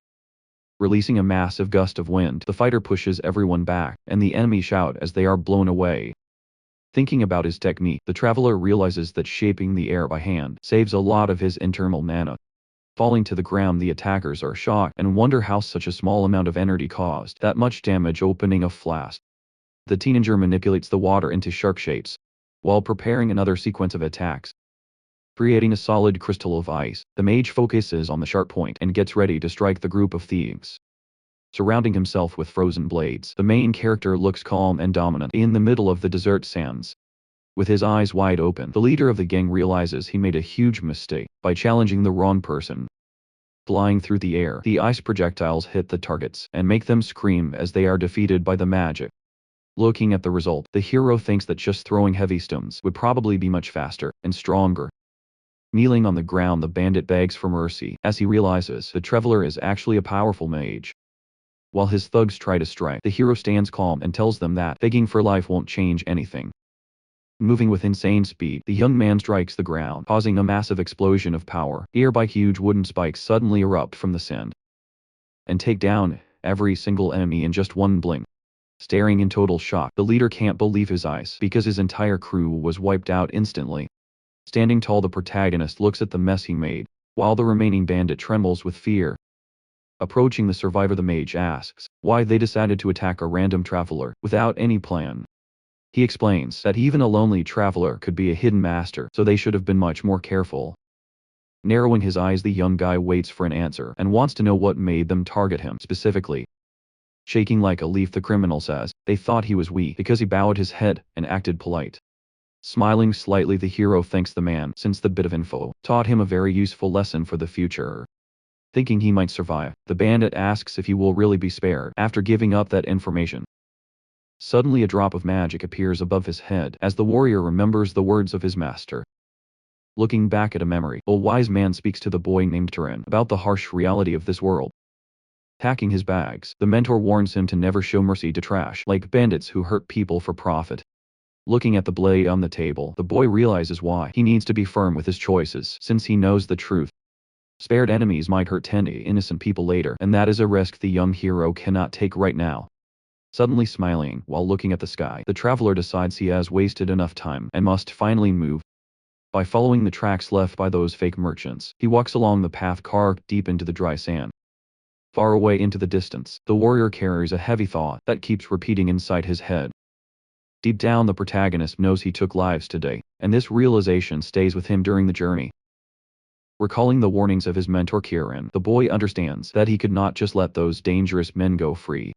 Speaker 1: Releasing a massive gust of wind, the fighter pushes everyone back, and the enemies shout as they are blown away. Thinking about his technique, the traveler realizes that shaping the air by hand saves a lot of his internal mana. Falling to the ground, the attackers are shocked and wonder how such a small amount of energy caused that much damage. Opening a flask, the teenager manipulates the water into shark shapes, while preparing another sequence of attacks. Creating a solid crystal of ice, the mage focuses on the sharp point and gets ready to strike the group of thieves. Surrounding himself with frozen blades, the main character looks calm and dominant in the middle of the desert sands. With his eyes wide open, the leader of the gang realizes he made a huge mistake by challenging the wrong person. Flying through the air, the ice projectiles hit the targets and make them scream as they are defeated by the magic. Looking at the result, the hero thinks that just throwing heavy stones would probably be much faster and stronger. Kneeling on the ground, the bandit begs for mercy as he realizes the traveler is actually a powerful mage. While his thugs try to strike, the hero stands calm and tells them that begging for life won't change anything. Moving with insane speed, the young man strikes the ground, causing a massive explosion of power, whereby huge wooden spikes suddenly erupt from the sand and take down every single enemy in just one blink. Staring in total shock, the leader can't believe his eyes because his entire crew was wiped out instantly. Standing tall, the protagonist looks at the mess he made, while the remaining bandit trembles with fear. Approaching the survivor, the mage asks why they decided to attack a random traveler without any plan. He explains that even a lonely traveler could be a hidden master, so they should have been much more careful. Narrowing his eyes, the young guy waits for an answer and wants to know what made them target him specifically. Shaking like a leaf, the criminal says they thought he was weak because he bowed his head and acted polite. Smiling slightly, the hero thanks the man since the bit of info taught him a very useful lesson for the future. Thinking he might survive, the bandit asks if he will really be spared after giving up that information. Suddenly a drop of magic appears above his head as the warrior remembers the words of his master. Looking back at a memory, a wise man speaks to the boy named Turin about the harsh reality of this world. Packing his bags, the mentor warns him to never show mercy to trash like bandits who hurt people for profit. Looking at the blade on the table, the boy realizes why he needs to be firm with his choices since he knows the truth. Spared enemies might hurt 10 innocent people later, and that is a risk the young hero cannot take right now. Suddenly smiling while looking at the sky, the traveler decides he has wasted enough time and must finally move. By following the tracks left by those fake merchants, he walks along the path carved deep into the dry sand. Far away into the distance, the warrior carries a heavy thought that keeps repeating inside his head. Deep down, the protagonist knows he took lives today, and this realization stays with him during the journey. Recalling the warnings of his mentor Kirin, the boy understands that he could not just let those dangerous men go free.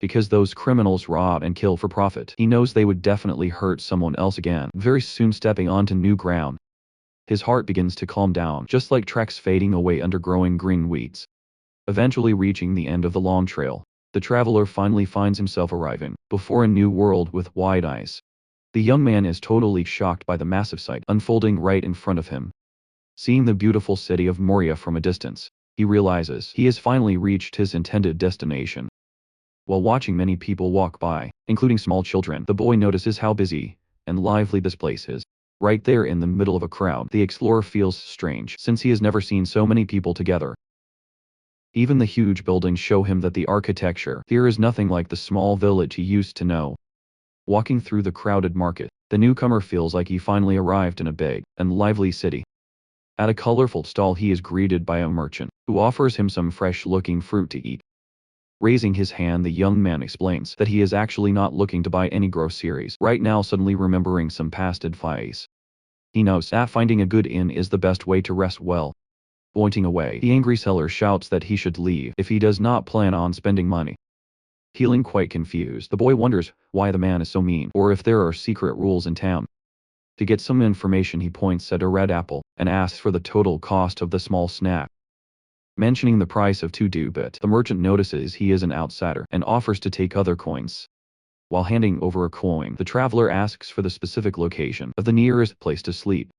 Speaker 1: Because those criminals rob and kill for profit, he knows they would definitely hurt someone else again, very soon stepping onto new ground. His heart begins to calm down, just like tracks fading away under growing green weeds. Eventually reaching the end of the long trail, the traveler finally finds himself arriving before a new world with wide eyes. The young man is totally shocked by the massive sight unfolding right in front of him. Seeing the beautiful city of Moria from a distance, he realizes he has finally reached his intended destination. While watching many people walk by, including small children, the boy notices how busy and lively this place is. Right there in the middle of a crowd, the explorer feels strange since he has never seen so many people together. Even the huge buildings show him that the architecture here is nothing like the small village he used to know. Walking through the crowded market, the newcomer feels like he finally arrived in a big and lively city. At a colorful stall, he is greeted by a merchant, who offers him some fresh-looking fruit to eat. Raising his hand, the young man explains that he is actually not looking to buy any groceries right now, suddenly remembering some past advice. He knows that finding a good inn is the best way to rest well. Pointing away, the angry seller shouts that he should leave if he does not plan on spending money. Feeling quite confused, the boy wonders why the man is so mean, or if there are secret rules in town. To get some information, he points at a red apple and asks for the total cost of the small snack. Mentioning the price of 2 dubit, the merchant notices he is an outsider and offers to take other coins. While handing over a coin, the traveler asks for the specific location of the nearest place to sleep.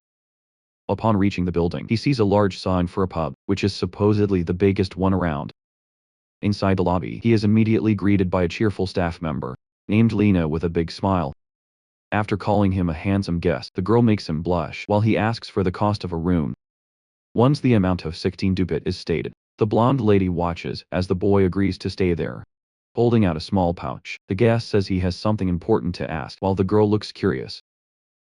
Speaker 1: Upon reaching the building, he sees a large sign for a pub, which is supposedly the biggest one around. Inside the lobby, he is immediately greeted by a cheerful staff member named Lena with a big smile. After calling him a handsome guest, the girl makes him blush while he asks for the cost of a room. Once the amount of 16 dubit is stated, the blonde lady watches as the boy agrees to stay there. Holding out a small pouch, the guest says he has something important to ask while the girl looks curious.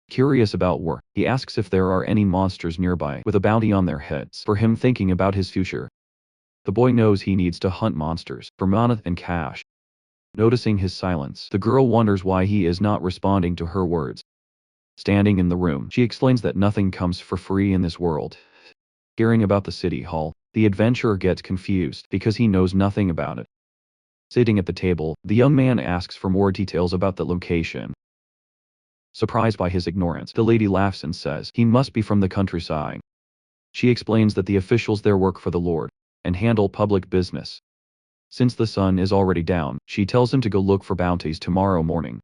Speaker 1: Curious about war, he asks if there are any monsters nearby with a bounty on their heads for him, thinking about his future. The boy knows he needs to hunt monsters for mana and cash. Noticing his silence, the girl wonders why he is not responding to her words. Standing in the room, she explains that nothing comes for free in this world. Hearing about the city hall, the adventurer gets confused because he knows nothing about it. Sitting at the table, the young man asks for more details about the location. Surprised by his ignorance, the lady laughs and says he must be from the countryside. She explains that the officials there work for the Lord and handle public business. Since the sun is already down, she tells him to go look for bounties tomorrow morning.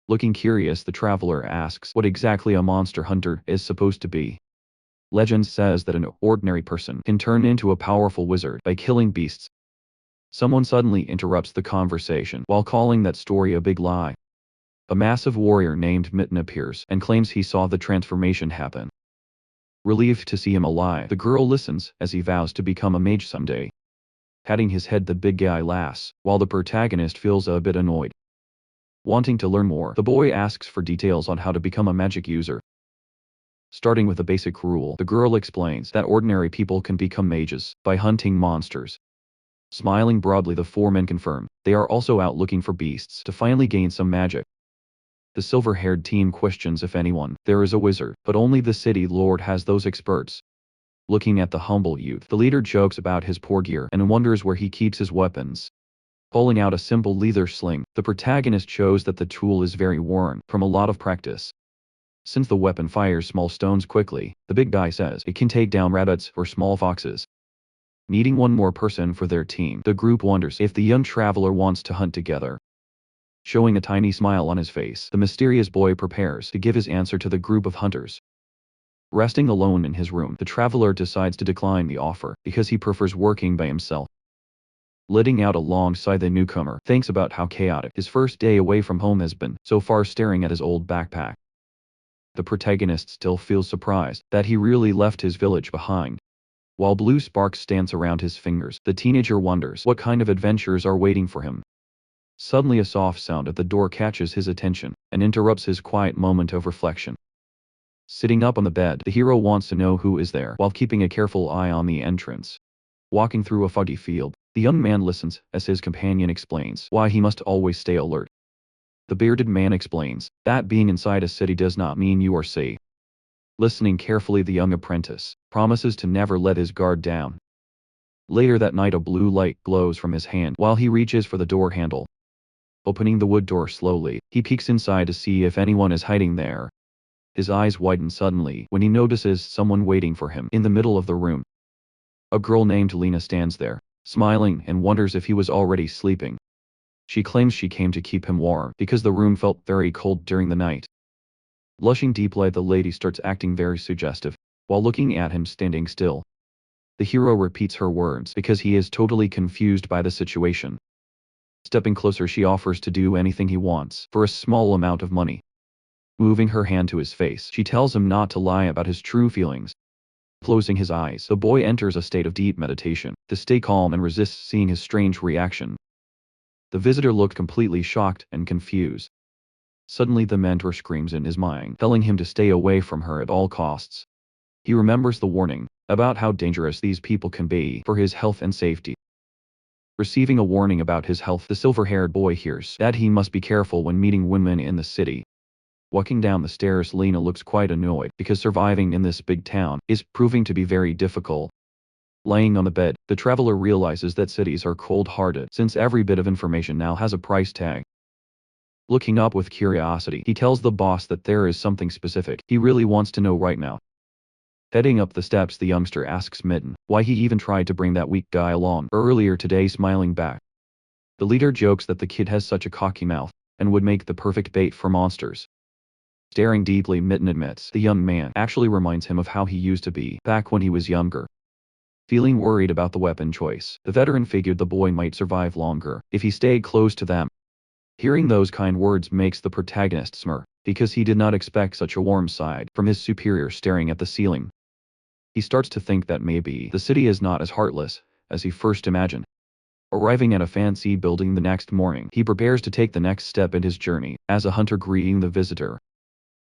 Speaker 1: Looking curious, the traveler asks what exactly a monster hunter is supposed to be. Legend says that an ordinary person can turn into a powerful wizard by killing beasts. Someone suddenly interrupts the conversation while calling that story a big lie. A massive warrior named Mitten appears and claims he saw the transformation happen. Relieved to see him alive, the girl listens as he vows to become a mage someday. Patting his head, the big guy laughs, while the protagonist feels a bit annoyed. Wanting to learn more, the boy asks for details on how to become a magic user. Starting with a basic rule, the girl explains that ordinary people can become mages by hunting monsters. Smiling broadly, the four men confirm they are also out looking for beasts to finally gain some magic. The silver-haired teen questions if anyone there is a wizard, but only the city lord has those experts. Looking at the humble youth, the leader jokes about his poor gear and wonders where he keeps his weapons. Pulling out a simple leather sling, the protagonist shows that the tool is very worn from a lot of practice. Since the weapon fires small stones quickly, the big guy says it can take down rabbits or small foxes. Needing one more person for their team, the group wonders if the young traveler wants to hunt together. Showing a tiny smile on his face, the mysterious boy prepares to give his answer to the group of hunters. Resting alone in his room, the traveler decides to decline the offer because he prefers working by himself. Letting out alongside the newcomer, thinks about how chaotic his first day away from home has been, so far staring at his old backpack. The protagonist still feels surprised that he really left his village behind. While blue sparks dance around his fingers, the teenager wonders what kind of adventures are waiting for him. Suddenly a soft sound at the door catches his attention and interrupts his quiet moment of reflection. Sitting up on the bed, the hero wants to know who is there while keeping a careful eye on the entrance. Walking through a foggy field, the young man listens as his companion explains why he must always stay alert. The bearded man explains that being inside a city does not mean you are safe. Listening carefully, the young apprentice promises to never let his guard down. Later that night, a blue light glows from his hand while he reaches for the door handle. Opening the wood door slowly, he peeks inside to see if anyone is hiding there. His eyes widen suddenly when he notices someone waiting for him in the middle of the room. A girl named Lena stands there, smiling, and wonders if he was already sleeping. She claims she came to keep him warm because the room felt very cold during the night. Blushing deeply, the lady starts acting very suggestive, while looking at him standing still. The hero repeats her words because he is totally confused by the situation. Stepping closer, she offers to do anything he wants for a small amount of money. Moving her hand to his face, she tells him not to lie about his true feelings. Closing his eyes, the boy enters a state of deep meditation to stay calm and resists seeing his strange reaction. The visitor looked completely shocked and confused. Suddenly the mentor screams in his mind, telling him to stay away from her at all costs. He remembers the warning about how dangerous these people can be for his health and safety. Receiving a warning about his health, the silver-haired boy hears that he must be careful when meeting women in the city. Walking down the stairs, Lena looks quite annoyed because surviving in this big town is proving to be very difficult. Laying on the bed, the traveler realizes that cities are cold-hearted since every bit of information now has a price tag. Looking up with curiosity, he tells the boss that there is something specific he really wants to know right now. Heading up the steps, the youngster asks Mitten why he even tried to bring that weak guy along earlier today, smiling back. The leader jokes that the kid has such a cocky mouth and would make the perfect bait for monsters. Staring deeply, Mitten admits the young man actually reminds him of how he used to be back when he was younger. Feeling worried about the weapon choice, the veteran figured the boy might survive longer if he stayed close to them. Hearing those kind words makes the protagonist smirk because he did not expect such a warm side from his superior staring at the ceiling. He starts to think that maybe the city is not as heartless as he first imagined. Arriving at a fancy building the next morning, he prepares to take the next step in his journey as a hunter, greeting the visitor.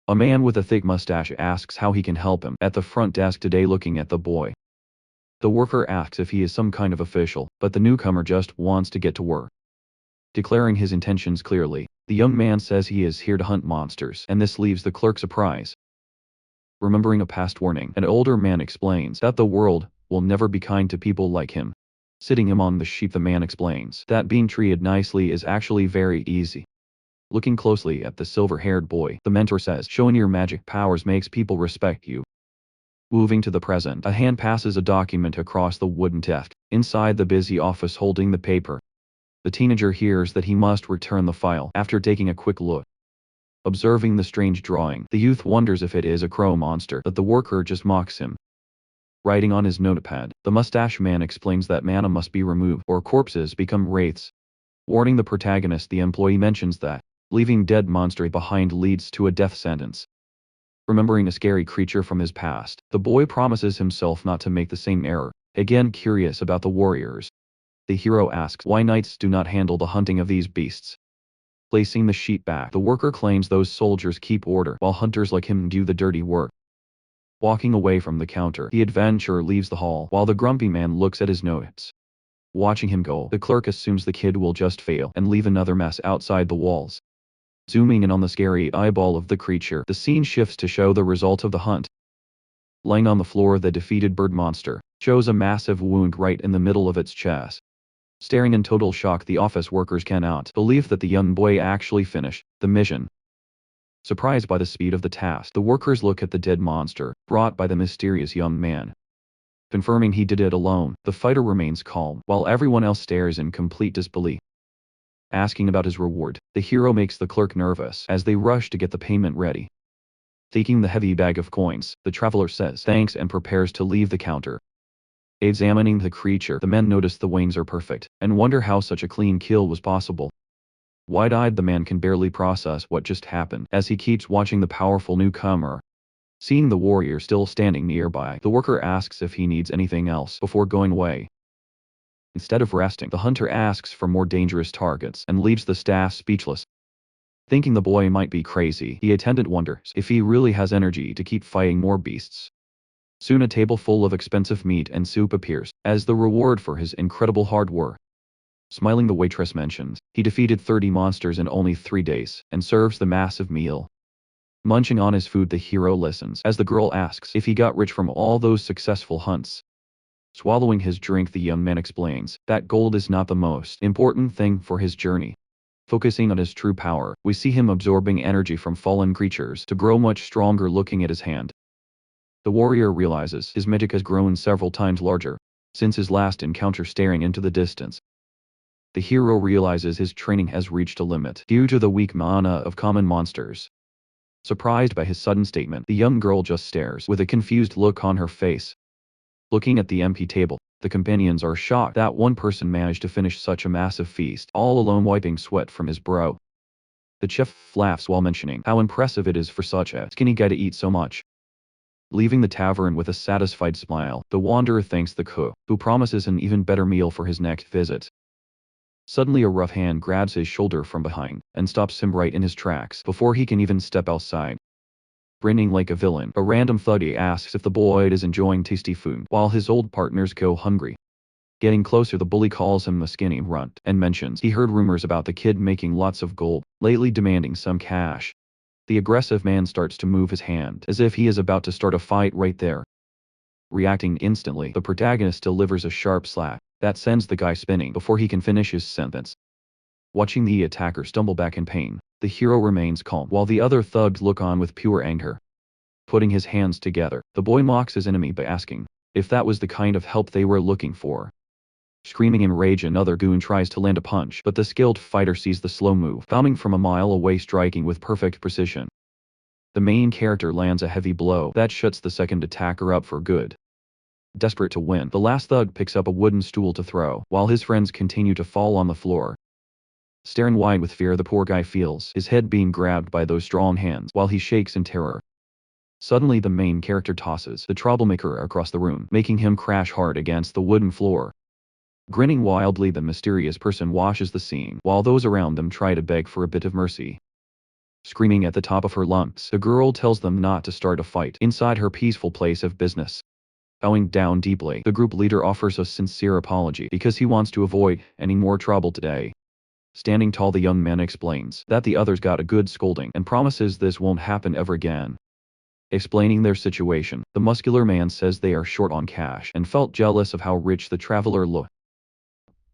Speaker 1: A man with a thick mustache asks how he can help him at the front desk today. Looking at the boy, the worker asks if he is some kind of official, but the newcomer just wants to get to work. Declaring his intentions clearly, the young man says he is here to hunt monsters, and this leaves the clerk surprised. Remembering a past warning, an older man explains that the world will never be kind to people like him. Sitting among the sheep, the man explains that being treated nicely is actually very easy. Looking closely at the silver-haired boy, the mentor says, showing your magic powers makes people respect you. Moving to the present, a hand passes a document across the wooden desk, inside the busy office holding the paper. The teenager hears that he must return the file after taking a quick look. Observing the strange drawing, the youth wonders if it is a crow monster, but the worker just mocks him. Writing on his notepad, the mustache man explains that mana must be removed or corpses become wraiths. Warning the protagonist, the employee mentions that leaving dead monster behind leads to a death sentence. Remembering a scary creature from his past, the boy promises himself not to make the same error. Again curious about the warriors, the hero asks why knights do not handle the hunting of these beasts. Placing the sheet back, the worker claims those soldiers keep order while hunters like him do the dirty work. Walking away from the counter, the adventurer leaves the hall while the grumpy man looks at his notes. Watching him go, the clerk assumes the kid will just fail and leave another mess outside the walls. Zooming in on the scary eyeball of the creature, the scene shifts to show the result of the hunt. Lying on the floor, the defeated bird monster shows a massive wound right in the middle of its chest. Staring in total shock, the office workers cannot believe that the young boy actually finished the mission. Surprised by the speed of the task, the workers look at the dead monster brought by the mysterious young man. Confirming he did it alone, the fighter remains calm while everyone else stares in complete disbelief. Asking about his reward, the hero makes the clerk nervous as they rush to get the payment ready. Taking the heavy bag of coins, the traveler says thanks and prepares to leave the counter. Examining the creature, the men notice the wings are perfect, and wonder how such a clean kill was possible. Wide-eyed, the man can barely process what just happened as he keeps watching the powerful newcomer. Seeing the warrior still standing nearby, the worker asks if he needs anything else before going away. Instead of resting, the hunter asks for more dangerous targets and leaves the staff speechless. Thinking the boy might be crazy, the attendant wonders if he really has energy to keep fighting more beasts. Soon a table full of expensive meat and soup appears, as the reward for his incredible hard work. Smiling, the waitress mentions he defeated 30 monsters in only 3 days, and serves the massive meal. Munching on his food, the hero listens as the girl asks if he got rich from all those successful hunts. Swallowing his drink, the young man explains that gold is not the most important thing for his journey. Focusing on his true power, we see him absorbing energy from fallen creatures to grow much stronger. Looking at his hand, the warrior realizes his magic has grown several times larger since his last encounter. Staring into the distance, the hero realizes his training has reached a limit due to the weak mana of common monsters. Surprised by his sudden statement, the young girl just stares with a confused look on her face. Looking at the empty table, the companions are shocked that one person managed to finish such a massive feast all alone, wiping sweat from his brow. The chef laughs while mentioning how impressive it is for such a skinny guy to eat so much. Leaving the tavern with a satisfied smile, the wanderer thanks the cook, who promises an even better meal for his next visit. Suddenly a rough hand grabs his shoulder from behind and stops him right in his tracks before he can even step outside. Grinning like a villain, a random thuggy asks if the boy is enjoying tasty food while his old partners go hungry. Getting closer, the bully calls him a skinny runt and mentions he heard rumors about the kid making lots of gold lately, demanding some cash. The aggressive man starts to move his hand as if he is about to start a fight right there. Reacting instantly, the protagonist delivers a sharp slap that sends the guy spinning before he can finish his sentence. Watching the attacker stumble back in pain, the hero remains calm while the other thugs look on with pure anger. Putting his hands together, the boy mocks his enemy by asking if that was the kind of help they were looking for. Screaming in rage, another goon tries to land a punch, but the skilled fighter sees the slow move coming from a mile away, striking with perfect precision. The main character lands a heavy blow that shuts the second attacker up for good. Desperate to win, the last thug picks up a wooden stool to throw, while his friends continue to fall on the floor. Staring wide with fear, the poor guy feels his head being grabbed by those strong hands while he shakes in terror. Suddenly the main character tosses the troublemaker across the room, making him crash hard against the wooden floor. Grinning wildly, the mysterious person washes the scene, while those around them try to beg for a bit of mercy. Screaming at the top of her lungs, the girl tells them not to start a fight inside her peaceful place of business. Bowing down deeply, the group leader offers a sincere apology because he wants to avoid any more trouble today. Standing tall, the young man explains that the others got a good scolding and promises this won't happen ever again. Explaining their situation, the muscular man says they are short on cash and felt jealous of how rich the traveler looked.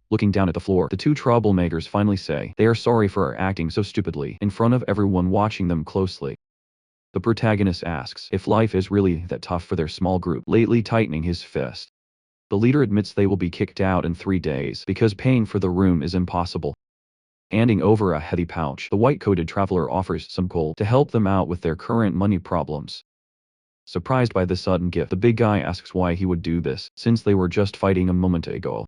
Speaker 1: Looking down at the floor, the two troublemakers finally say they are sorry for acting so stupidly in front of everyone watching them closely. The protagonist asks if life is really that tough for their small group, lately tightening his fist. The leader admits they will be kicked out in 3 days because paying for the room is impossible. Handing over a heavy pouch, the white-coated traveler offers some gold to help them out with their current money problems. Surprised by the sudden gift, the big guy asks why he would do this, since they were just fighting a moment ago.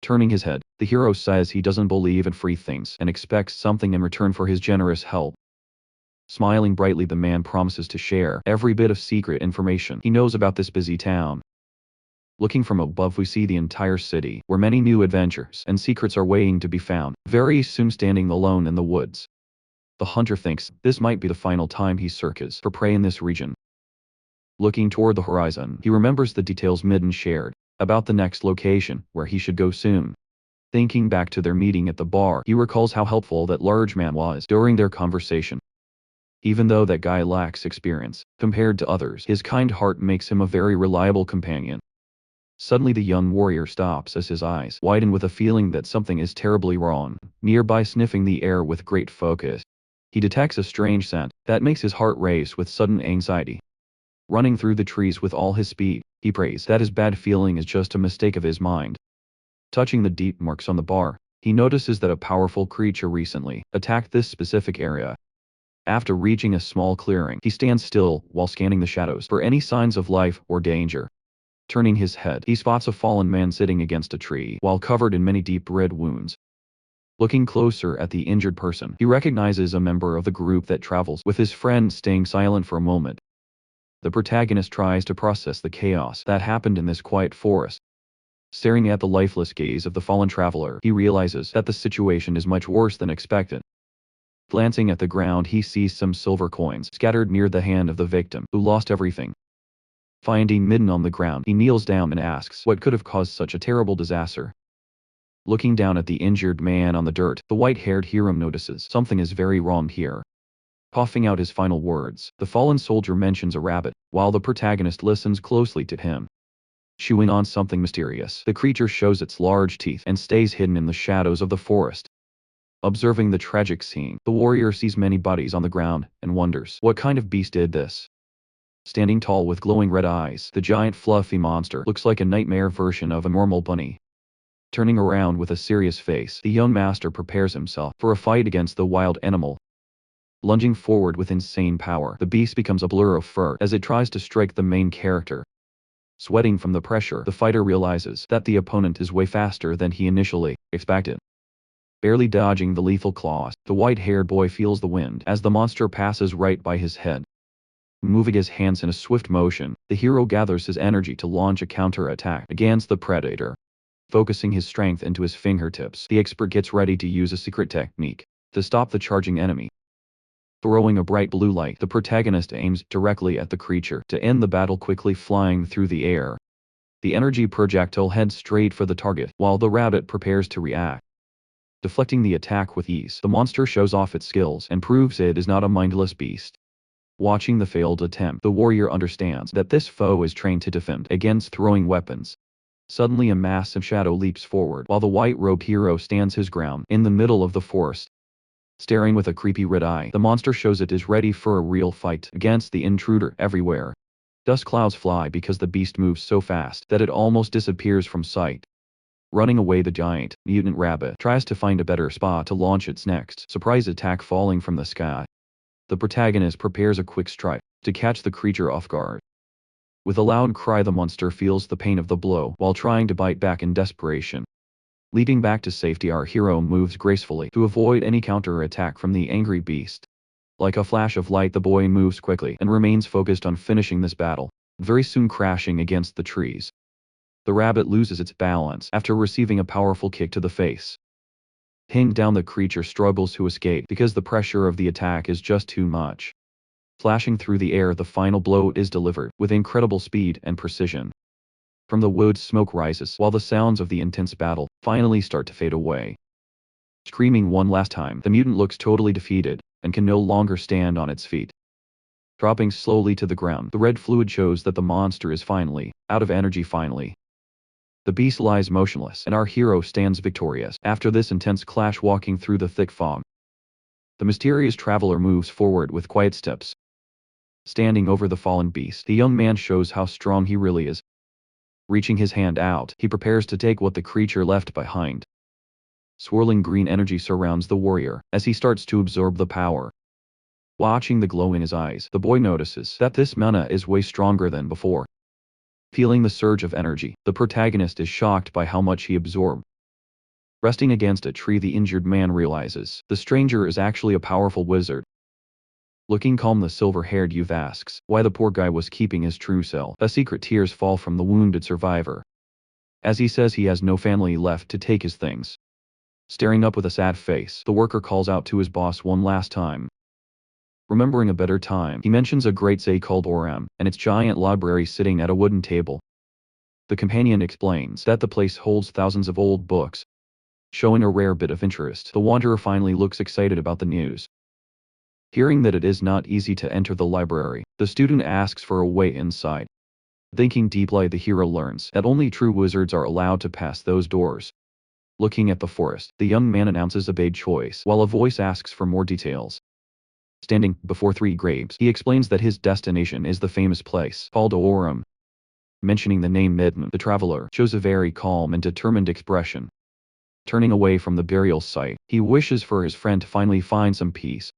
Speaker 1: Turning his head, the hero says he doesn't believe in free things and expects something in return for his generous help. Smiling brightly, the man promises to share every bit of secret information he knows about this busy town. Looking from above, we see the entire city, where many new adventures and secrets are waiting to be found, very soon standing alone in the woods. The hunter thinks this might be the final time he searches for prey in this region. Looking toward the horizon, he remembers the details Midden shared about the next location, where he should go soon. Thinking back to their meeting at the bar, he recalls how helpful that large man was during their conversation. Even though that guy lacks experience, compared to others, his kind heart makes him a very reliable companion. Suddenly the young warrior stops as his eyes widen with a feeling that something is terribly wrong. Nearby, sniffing the air with great focus, he detects a strange scent that makes his heart race with sudden anxiety. Running through the trees with all his speed, he prays that his bad feeling is just a mistake of his mind. Touching the deep marks on the bar, he notices that a powerful creature recently attacked this specific area. After reaching a small clearing, he stands still while scanning the shadows for any signs of life or danger. Turning his head, he spots a fallen man sitting against a tree while covered in many deep red wounds. Looking closer at the injured person, he recognizes a member of the group that travels with his friend. Staying silent for a moment, the protagonist tries to process the chaos that happened in this quiet forest. Staring at the lifeless gaze of the fallen traveler, he realizes that the situation is much worse than expected. Glancing at the ground, he sees some silver coins scattered near the hand of the victim, who lost everything. Finding Midden on the ground, he kneels down and asks what could have caused such a terrible disaster. Looking down at the injured man on the dirt, the white-haired hero notices something is very wrong here. Coughing out his final words, the fallen soldier mentions a rabbit, while the protagonist listens closely to him. Chewing on something mysterious, the creature shows its large teeth and stays hidden in the shadows of the forest. Observing the tragic scene, the warrior sees many bodies on the ground and wonders what kind of beast did this. Standing tall with glowing red eyes, the giant fluffy monster looks like a nightmare version of a normal bunny. Turning around with a serious face, the young master prepares himself for a fight against the wild animal. Lunging forward with insane power, the beast becomes a blur of fur as it tries to strike the main character. Sweating from the pressure, the fighter realizes that the opponent is way faster than he initially expected. Barely dodging the lethal claws, the white-haired boy feels the wind as the monster passes right by his head. Moving his hands in a swift motion, the hero gathers his energy to launch a counter-attack against the predator. Focusing his strength into his fingertips, the expert gets ready to use a secret technique to stop the charging enemy. Throwing a bright blue light, the protagonist aims directly at the creature to end the battle, quickly flying through the air. The energy projectile heads straight for the target, while the rabbit prepares to react. Deflecting the attack with ease, the monster shows off its skills and proves it is not a mindless beast. Watching the failed attempt, the warrior understands that this foe is trained to defend against throwing weapons. Suddenly a massive shadow leaps forward, while the white-robed hero stands his ground in the middle of the forest. Staring with a creepy red eye, the monster shows it is ready for a real fight against the intruder everywhere. Dust clouds fly because the beast moves so fast that it almost disappears from sight. Running away, the giant mutant rabbit tries to find a better spot to launch its next surprise attack, falling from the sky. The protagonist prepares a quick strike to catch the creature off guard. With a loud cry, the monster feels the pain of the blow while trying to bite back in desperation. Leaping back to safety, our hero moves gracefully to avoid any counter-attack from the angry beast. Like a flash of light, the boy moves quickly and remains focused on finishing this battle, very soon crashing against the trees. The rabbit loses its balance after receiving a powerful kick to the face. Pinned down, the creature struggles to escape because the pressure of the attack is just too much. Flashing through the air, the final blow is delivered with incredible speed and precision. From the woods, smoke rises while the sounds of the intense battle finally start to fade away. Screaming one last time, the mutant looks totally defeated, and can no longer stand on its feet. Dropping slowly to the ground, the red fluid shows that the monster is finally out of energy. The beast lies motionless, and our hero stands victorious after this intense clash, walking through the thick fog. The mysterious traveler moves forward with quiet steps. Standing over the fallen beast, the young man shows how strong he really is. Reaching his hand out, he prepares to take what the creature left behind. Swirling green energy surrounds the warrior as he starts to absorb the power. Watching the glow in his eyes, the boy notices that this mana is way stronger than before. Feeling the surge of energy, the protagonist is shocked by how much he absorbed. Resting against a tree, the injured man realizes the stranger is actually a powerful wizard. Looking calm, the silver-haired youth asks why the poor guy was keeping his true self. A secret tears fall from the wounded survivor, as he says he has no family left to take his things. Staring up with a sad face, the worker calls out to his boss one last time. Remembering a better time, he mentions a great say called Oram, and its giant library sitting at a wooden table. The companion explains that the place holds thousands of old books. Showing a rare bit of interest, the wanderer finally looks excited about the news. Hearing that it is not easy to enter the library, the student asks for a way inside. Thinking deeply, the hero learns that only true wizards are allowed to pass those doors. Looking at the forest, the young man announces a big choice, while a voice asks for more details. Standing before 3 grapes, he explains that his destination is the famous place called Oram. Mentioning the name Midman, the traveler shows a very calm and determined expression. Turning away from the burial site, he wishes for his friend to finally find some peace.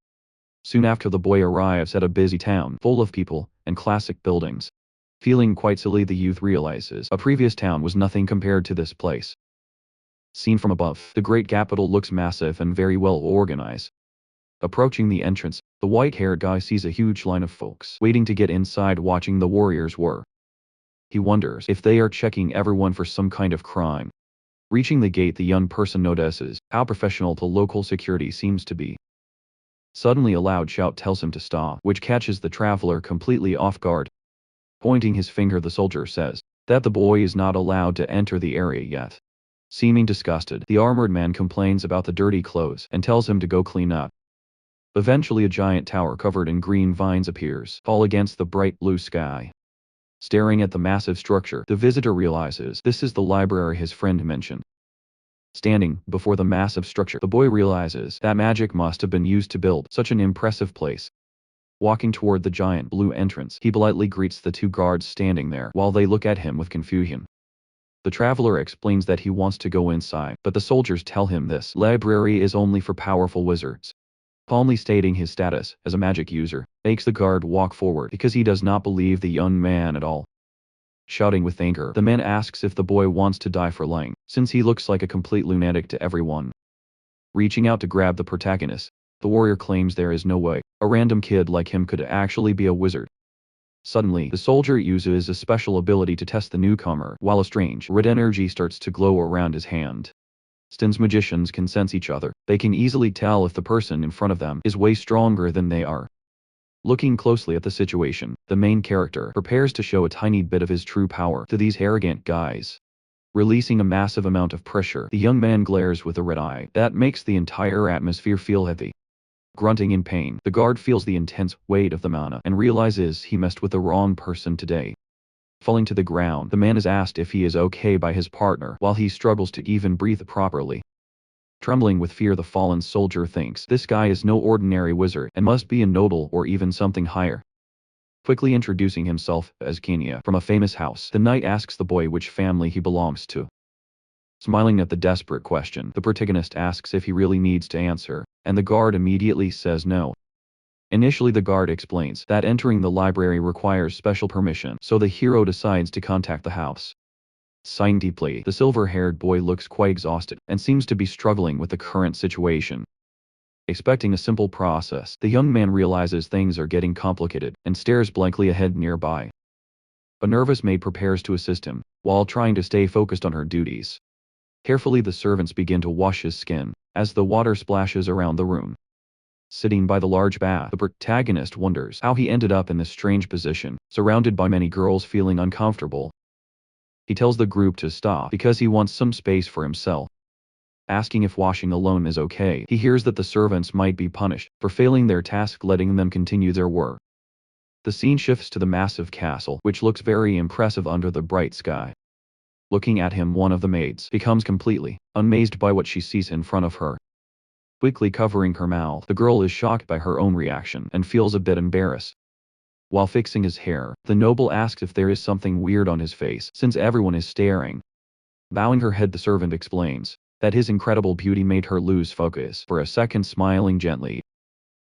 Speaker 1: Soon after, the boy arrives at a busy town full of people and classic buildings. Feeling quite silly, the youth realizes a previous town was nothing compared to this place. Seen from above, the great capital looks massive and very well organized. Approaching the entrance, the white-haired guy sees a huge line of folks waiting to get inside, watching the warriors war. He wonders if they are checking everyone for some kind of crime. Reaching the gate, the young person notices how professional the local security seems to be. Suddenly a loud shout tells him to stop, which catches the traveler completely off guard. Pointing his finger, the soldier says that the boy is not allowed to enter the area yet. Seeming disgusted, the armored man complains about the dirty clothes and tells him to go clean up. Eventually, a giant tower covered in green vines appears, all against the bright blue sky. Staring at the massive structure, the visitor realizes this is the library his friend mentioned. Standing before the massive structure, the boy realizes that magic must have been used to build such an impressive place. Walking toward the giant blue entrance, he politely greets the 2 guards standing there while they look at him with confusion. The traveler explains that he wants to go inside, but the soldiers tell him this library is only for powerful wizards. Calmly stating his status as a magic user, makes the guard walk forward because he does not believe the young man at all. Shouting with anger, the man asks if the boy wants to die for lying, since he looks like a complete lunatic to everyone. Reaching out to grab the protagonist, the warrior claims there is no way a random kid like him could actually be a wizard. Suddenly, the soldier uses a special ability to test the newcomer, while a strange red energy starts to glow around his hand. Since magicians can sense each other, they can easily tell if the person in front of them is way stronger than they are. Looking closely at the situation, the main character prepares to show a tiny bit of his true power to these arrogant guys. Releasing a massive amount of pressure, the young man glares with a red eye that makes the entire atmosphere feel heavy. Grunting in pain, the guard feels the intense weight of the mana and realizes he messed with the wrong person today. Falling to the ground, the man is asked if he is okay by his partner while he struggles to even breathe properly. Trembling with fear, the fallen soldier thinks this guy is no ordinary wizard and must be a noble or even something higher. Quickly introducing himself as Kenya from a famous house, the knight asks the boy which family he belongs to. Smiling at the desperate question, the protagonist asks if he really needs to answer, and the guard immediately says no. Initially, the guard explains that entering the library requires special permission, so the hero decides to contact the house. Sighing deeply, the silver-haired boy looks quite exhausted and seems to be struggling with the current situation. Expecting a simple process, the young man realizes things are getting complicated and stares blankly ahead nearby. A nervous maid prepares to assist him, while trying to stay focused on her duties. Carefully, the servants begin to wash his skin, as the water splashes around the room. Sitting by the large bath, the protagonist wonders how he ended up in this strange position, surrounded by many girls feeling uncomfortable. He tells the group to stop because he wants some space for himself. Asking if washing alone is okay, he hears that the servants might be punished for failing their task, letting them continue their work. The scene shifts to the massive castle, which looks very impressive under the bright sky. Looking at him, one of the maids becomes completely amazed by what she sees in front of her. Quickly covering her mouth, the girl is shocked by her own reaction and feels a bit embarrassed. While fixing his hair, the noble asks if there is something weird on his face since everyone is staring. Bowing her head, the servant explains that his incredible beauty made her lose focus for a second, smiling gently.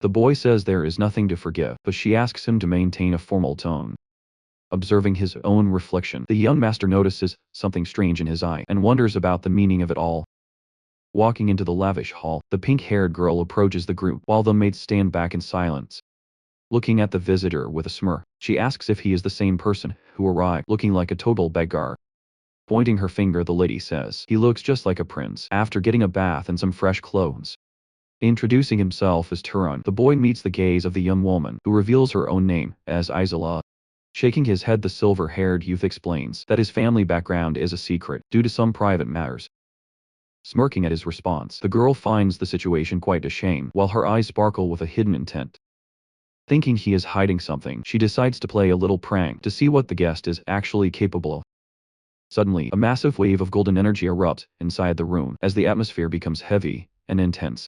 Speaker 1: The boy says there is nothing to forgive, but she asks him to maintain a formal tone. Observing his own reflection, the young master notices something strange in his eye and wonders about the meaning of it all. Walking into the lavish hall, the pink-haired girl approaches the group while the maids stand back in silence. Looking at the visitor with a smirk, she asks if he is the same person who arrived looking like a total beggar. Pointing her finger, the lady says he looks just like a prince after getting a bath and some fresh clothes. Introducing himself as Turan, the boy meets the gaze of the young woman, who reveals her own name as Isola. Shaking his head, the silver-haired youth explains that his family background is a secret due to some private matters. Smirking at his response, the girl finds the situation quite a shame, while her eyes sparkle with a hidden intent. Thinking he is hiding something, she decides to play a little prank to see what the guest is actually capable of. Suddenly, a massive wave of golden energy erupts inside the room as the atmosphere becomes heavy and intense.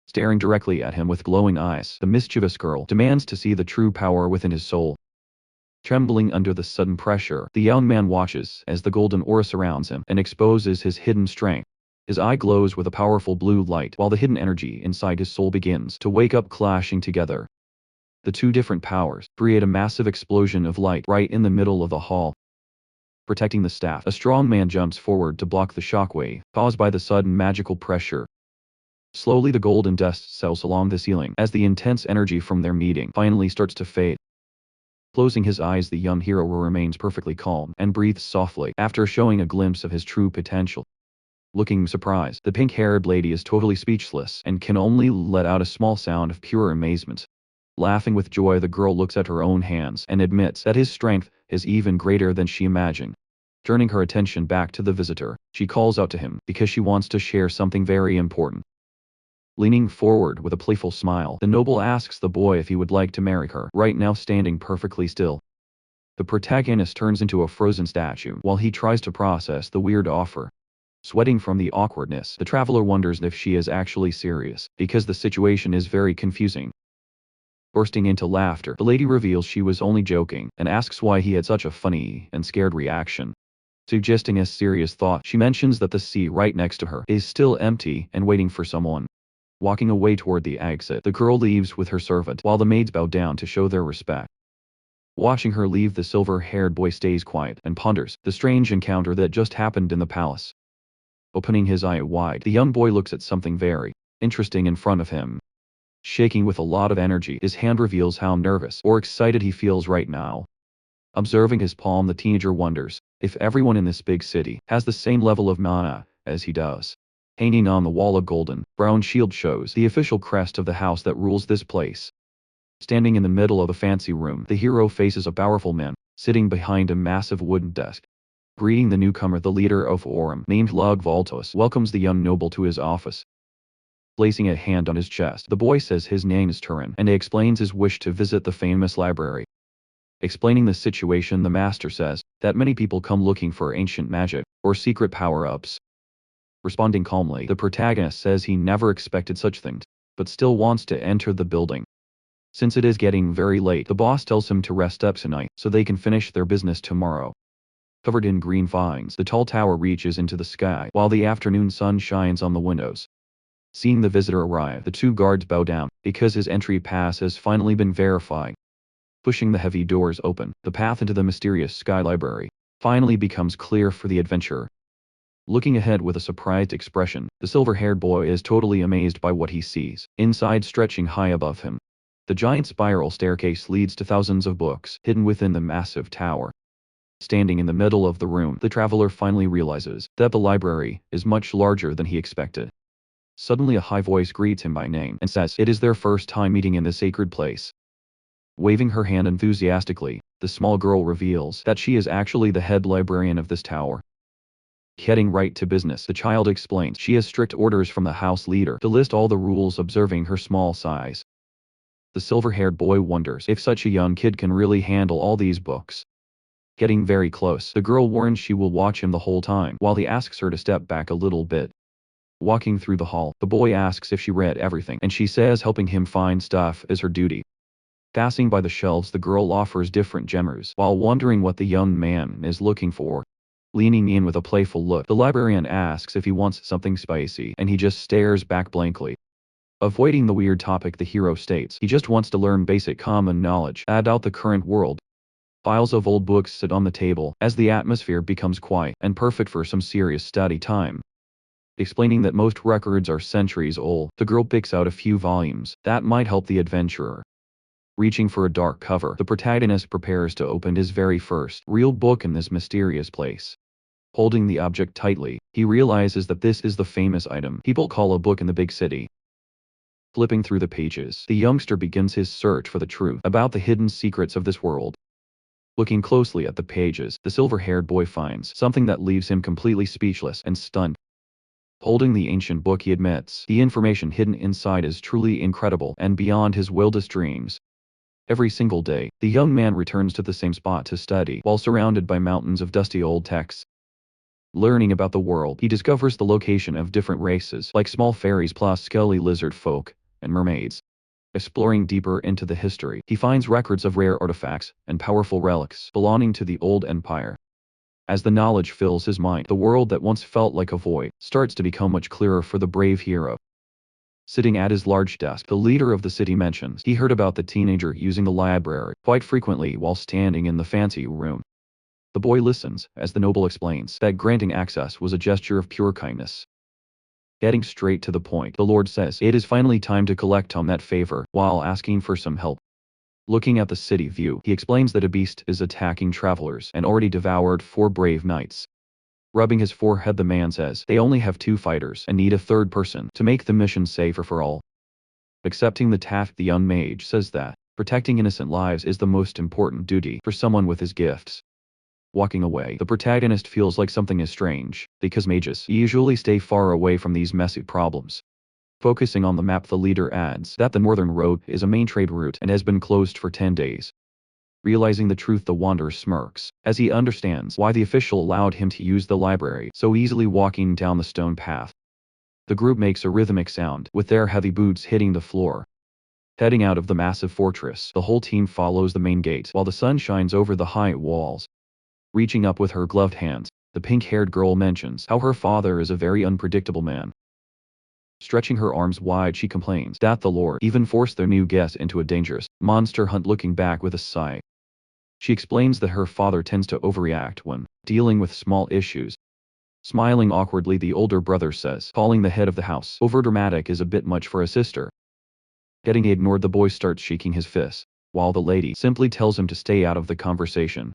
Speaker 1: Staring directly at him with glowing eyes, the mischievous girl demands to see the true power within his soul. Trembling under the sudden pressure, the young man watches as the golden aura surrounds him and exposes his hidden strength. His eye glows with a powerful blue light while the hidden energy inside his soul begins to wake up, clashing together. The two different powers create a massive explosion of light right in the middle of the hall. Protecting the staff, a strong man jumps forward to block the shockwave caused by the sudden magical pressure. Slowly the golden dust settles along the ceiling as the intense energy from their meeting finally starts to fade. Closing his eyes, the young hero remains perfectly calm and breathes softly after showing a glimpse of his true potential. Looking surprised, the pink-haired lady is totally speechless and can only let out a small sound of pure amazement. Laughing with joy, the girl looks at her own hands and admits that his strength is even greater than she imagined. Turning her attention back to the visitor, she calls out to him because she wants to share something very important. Leaning forward with a playful smile, the noble asks the boy if he would like to marry her, right now standing perfectly still. The protagonist turns into a frozen statue while he tries to process the weird offer. Sweating from the awkwardness, the traveler wonders if she is actually serious, because the situation is very confusing. Bursting into laughter, the lady reveals she was only joking, and asks why he had such a funny and scared reaction. Suggesting a serious thought, she mentions that the sea right next to her is still empty and waiting for someone. Walking away toward the exit, the girl leaves with her servant while the maids bow down to show their respect. Watching her leave, the silver-haired boy stays quiet and ponders the strange encounter that just happened in the palace. Opening his eye wide, the young boy looks at something very interesting in front of him. Shaking with a lot of energy, his hand reveals how nervous or excited he feels right now. Observing his palm, the teenager wonders if everyone in this big city has the same level of mana as he does. Hanging on the wall, a golden brown shield shows the official crest of the house that rules this place. Standing in the middle of a fancy room, the hero faces a powerful man sitting behind a massive wooden desk. Greeting the newcomer, the leader of Orem, named Lug Valtos, welcomes the young noble to his office. Placing a hand on his chest, the boy says his name is Turan and explains his wish to visit the famous library. Explaining the situation, the master says that many people come looking for ancient magic or secret power-ups. Responding calmly, the protagonist says he never expected such things, but still wants to enter the building. Since it is getting very late, the boss tells him to rest up tonight so they can finish their business tomorrow. Covered in green vines, the tall tower reaches into the sky while the afternoon sun shines on the windows. Seeing the visitor arrive, the two guards bow down because his entry pass has finally been verified. Pushing the heavy doors open, the path into the mysterious sky library finally becomes clear for the adventurer. Looking ahead with a surprised expression, the silver-haired boy is totally amazed by what he sees. Inside, stretching high above him, the giant spiral staircase leads to thousands of books hidden within the massive tower. Standing in the middle of the room, the traveler finally realizes that the library is much larger than he expected. Suddenly a high voice greets him by name and says it is their first time meeting in this sacred place. Waving her hand enthusiastically, the small girl reveals that she is actually the head librarian of this tower. Heading right to business, the child explains she has strict orders from the house leader to list all the rules observing her small size. The silver-haired boy wonders if such a young kid can really handle all these books. Getting very close, the girl warns she will watch him the whole time, while he asks her to step back a little bit. Walking through the hall, the boy asks if she read everything, and she says helping him find stuff is her duty. Passing by the shelves, the girl offers different gemmers, while wondering what the young man is looking for. Leaning in with a playful look, the librarian asks if he wants something spicy, and he just stares back blankly. Avoiding the weird topic, the hero states he just wants to learn basic common knowledge about the current world. Piles of old books sit on the table, as the atmosphere becomes quiet and perfect for some serious study time. Explaining that most records are centuries old, the girl picks out a few volumes that might help the adventurer. Reaching for a dark cover, the protagonist prepares to open his very first real book in this mysterious place. Holding the object tightly, he realizes that this is the famous item people call a book in the big city. Flipping through the pages, the youngster begins his search for the truth about the hidden secrets of this world. Looking closely at the pages, the silver-haired boy finds something that leaves him completely speechless and stunned. Holding the ancient book, he admits the information hidden inside is truly incredible and beyond his wildest dreams. Every single day, the young man returns to the same spot to study while surrounded by mountains of dusty old texts. Learning about the world, he discovers the location of different races like small fairies plus scaly lizard folk and mermaids. Exploring deeper into the history, he finds records of rare artifacts and powerful relics belonging to the old empire. As the knowledge fills his mind, the world that once felt like a void starts to become much clearer for the brave hero. Sitting at his large desk, the leader of the city mentions he heard about the teenager using the library quite frequently while standing in the fancy room. The boy listens, as the noble explains that granting access was a gesture of pure kindness. Getting straight to the point, the Lord says it is finally time to collect on that favor, while asking for some help. Looking at the city view, he explains that a beast is attacking travelers and already devoured 4 brave knights. Rubbing his forehead, the man says they only have 2 fighters and need a third person to make the mission safer for all. Accepting the task, the young mage says that protecting innocent lives is the most important duty for someone with his gifts. Walking away, the protagonist feels like something is strange, because mages usually stay far away from these messy problems. Focusing on the map, the leader adds that the northern road is a main trade route and has been closed for 10 days. Realizing the truth, the wanderer smirks, as he understands why the official allowed him to use the library so easily. Walking down the stone path, the group makes a rhythmic sound, with their heavy boots hitting the floor. Heading out of the massive fortress, the whole team follows the main gate while the sun shines over the high walls. Reaching up with her gloved hands, the pink-haired girl mentions how her father is a very unpredictable man. Stretching her arms wide, she complains that the Lord even forced their new guest into a dangerous monster hunt. Looking back with a sigh, she explains that her father tends to overreact when dealing with small issues. Smiling awkwardly, the older brother says calling the head of the house overdramatic is a bit much for a sister. Getting ignored, the boy starts shaking his fist, while the lady simply tells him to stay out of the conversation.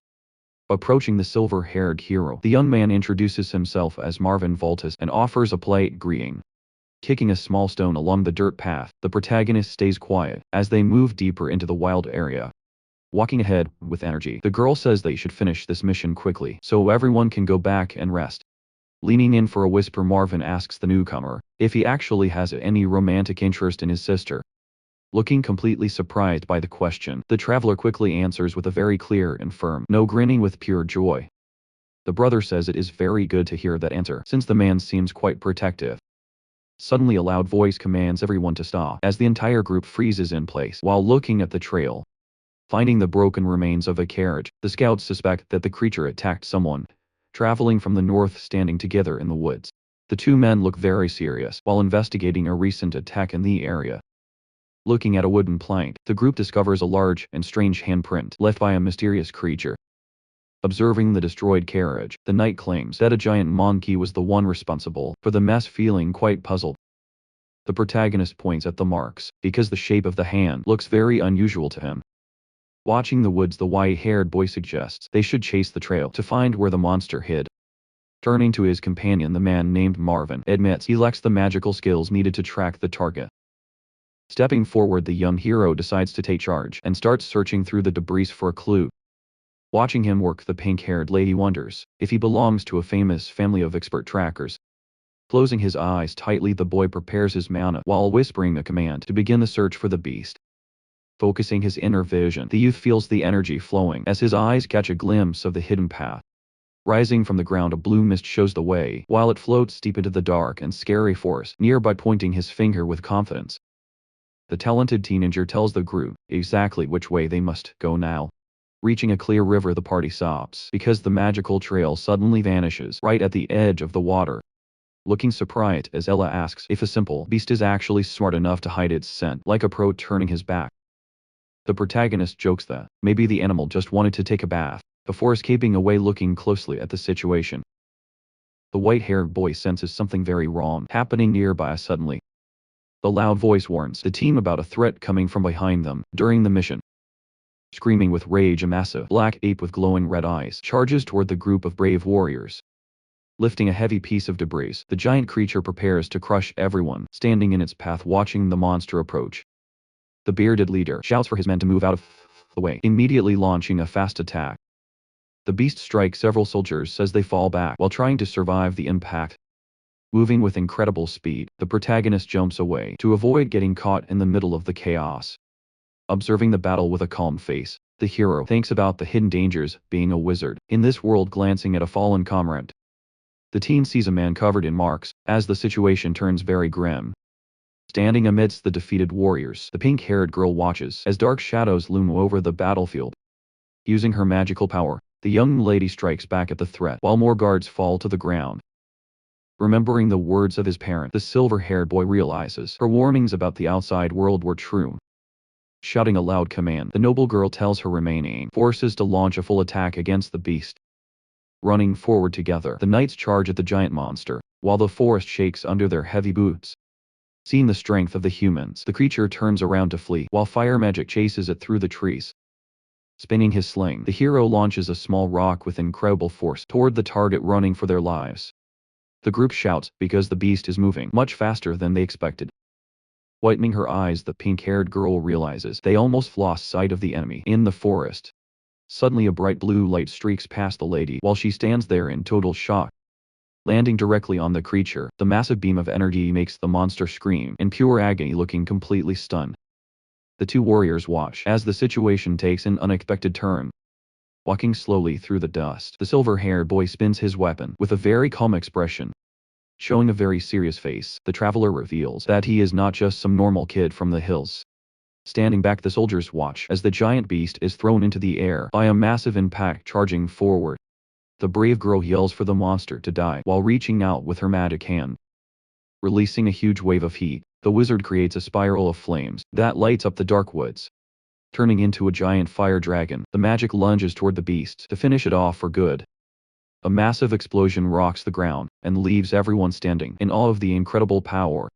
Speaker 1: Approaching the silver-haired hero, the young man introduces himself as Marvin Voltus and offers a polite greeting. Kicking a small stone along the dirt path, the protagonist stays quiet as they move deeper into the wild area. Walking ahead with energy, the girl says they should finish this mission quickly so everyone can go back and rest. Leaning in for a whisper, Marvin asks the newcomer if he actually has any romantic interest in his sister. Looking completely surprised by the question, the traveler quickly answers with a very clear and firm no, grinning with pure joy. The brother says it is very good to hear that answer, since the man seems quite protective. Suddenly a loud voice commands everyone to stop as the entire group freezes in place while looking at the trail. Finding the broken remains of a carriage, the scouts suspect that the creature attacked someone traveling from the north. Standing together in the woods, the 2 men look very serious while investigating a recent attack in the area. Looking at a wooden plank, the group discovers a large and strange handprint left by a mysterious creature. Observing the destroyed carriage, the knight claims that a giant monkey was the one responsible for the mess. Feeling quite puzzled, the protagonist points at the marks, because the shape of the hand looks very unusual to him. Watching the woods, the white-haired boy suggests they should chase the trail to find where the monster hid. Turning to his companion, the man named Marvin admits he lacks the magical skills needed to track the target. Stepping forward, the young hero decides to take charge and starts searching through the debris for a clue. Watching him work, the pink-haired lady wonders if he belongs to a famous family of expert trackers. Closing his eyes tightly, the boy prepares his mana while whispering a command to begin the search for the beast. Focusing his inner vision, the youth feels the energy flowing as his eyes catch a glimpse of the hidden path. Rising from the ground, a blue mist shows the way, while it floats deep into the dark and scary forest nearby, pointing his finger with confidence. The talented teenager tells the group exactly which way they must go now. Reaching a clear river, the party stops because the magical trail suddenly vanishes right at the edge of the water. Looking surprised as Ella asks if a simple beast is actually smart enough to hide its scent like a pro, turning his back. The protagonist jokes that maybe the animal just wanted to take a bath before escaping away. Looking closely at the situation, the white-haired boy senses something very wrong happening nearby. Suddenly, the loud voice warns the team about a threat coming from behind them during the mission. Screaming with rage, a massive black ape with glowing red eyes charges toward the group of brave warriors. Lifting a heavy piece of debris, the giant creature prepares to crush everyone standing in its path. Watching the monster approach, the bearded leader shouts for his men to move out of the way, immediately launching a fast attack. The beast strikes several soldiers as they fall back while trying to survive the impact. Moving with incredible speed, the protagonist jumps away to avoid getting caught in the middle of the chaos. Observing the battle with a calm face, the hero thinks about the hidden dangers being a wizard in this world. Glancing at a fallen comrade, the teen sees a man covered in marks as the situation turns very grim. Standing amidst the defeated warriors, the pink-haired girl watches as dark shadows loom over the battlefield. Using her magical power, the young lady strikes back at the threat while more guards fall to the ground. Remembering the words of his parent, the silver-haired boy realizes her warnings about the outside world were true. Shouting a loud command, the noble girl tells her remaining forces to launch a full attack against the beast. Running forward together, the knights charge at the giant monster, while the forest shakes under their heavy boots. Seeing the strength of the humans, the creature turns around to flee while fire magic chases it through the trees. Spinning his sling, the hero launches a small rock with incredible force toward the target, running for their lives. The group shouts because the beast is moving much faster than they expected. Wiping her eyes, the pink-haired girl realizes they almost lost sight of the enemy in the forest. Suddenly, a bright blue light streaks past the lady while she stands there in total shock. Landing directly on the creature, the massive beam of energy makes the monster scream in pure agony, looking completely stunned. The two warriors watch as the situation takes an unexpected turn. Walking slowly through the dust, the silver-haired boy spins his weapon with a very calm expression. Showing a very serious face, the traveler reveals that he is not just some normal kid from the hills. Standing back, the soldiers watch as the giant beast is thrown into the air by a massive impact. Charging forward, the brave girl yells for the monster to die while reaching out with her magic hand. Releasing a huge wave of heat, the wizard creates a spiral of flames that lights up the dark woods. Turning into a giant fire dragon, the magic lunges toward the beast to finish it off for good. A massive explosion rocks the ground and leaves everyone standing in awe of the incredible power.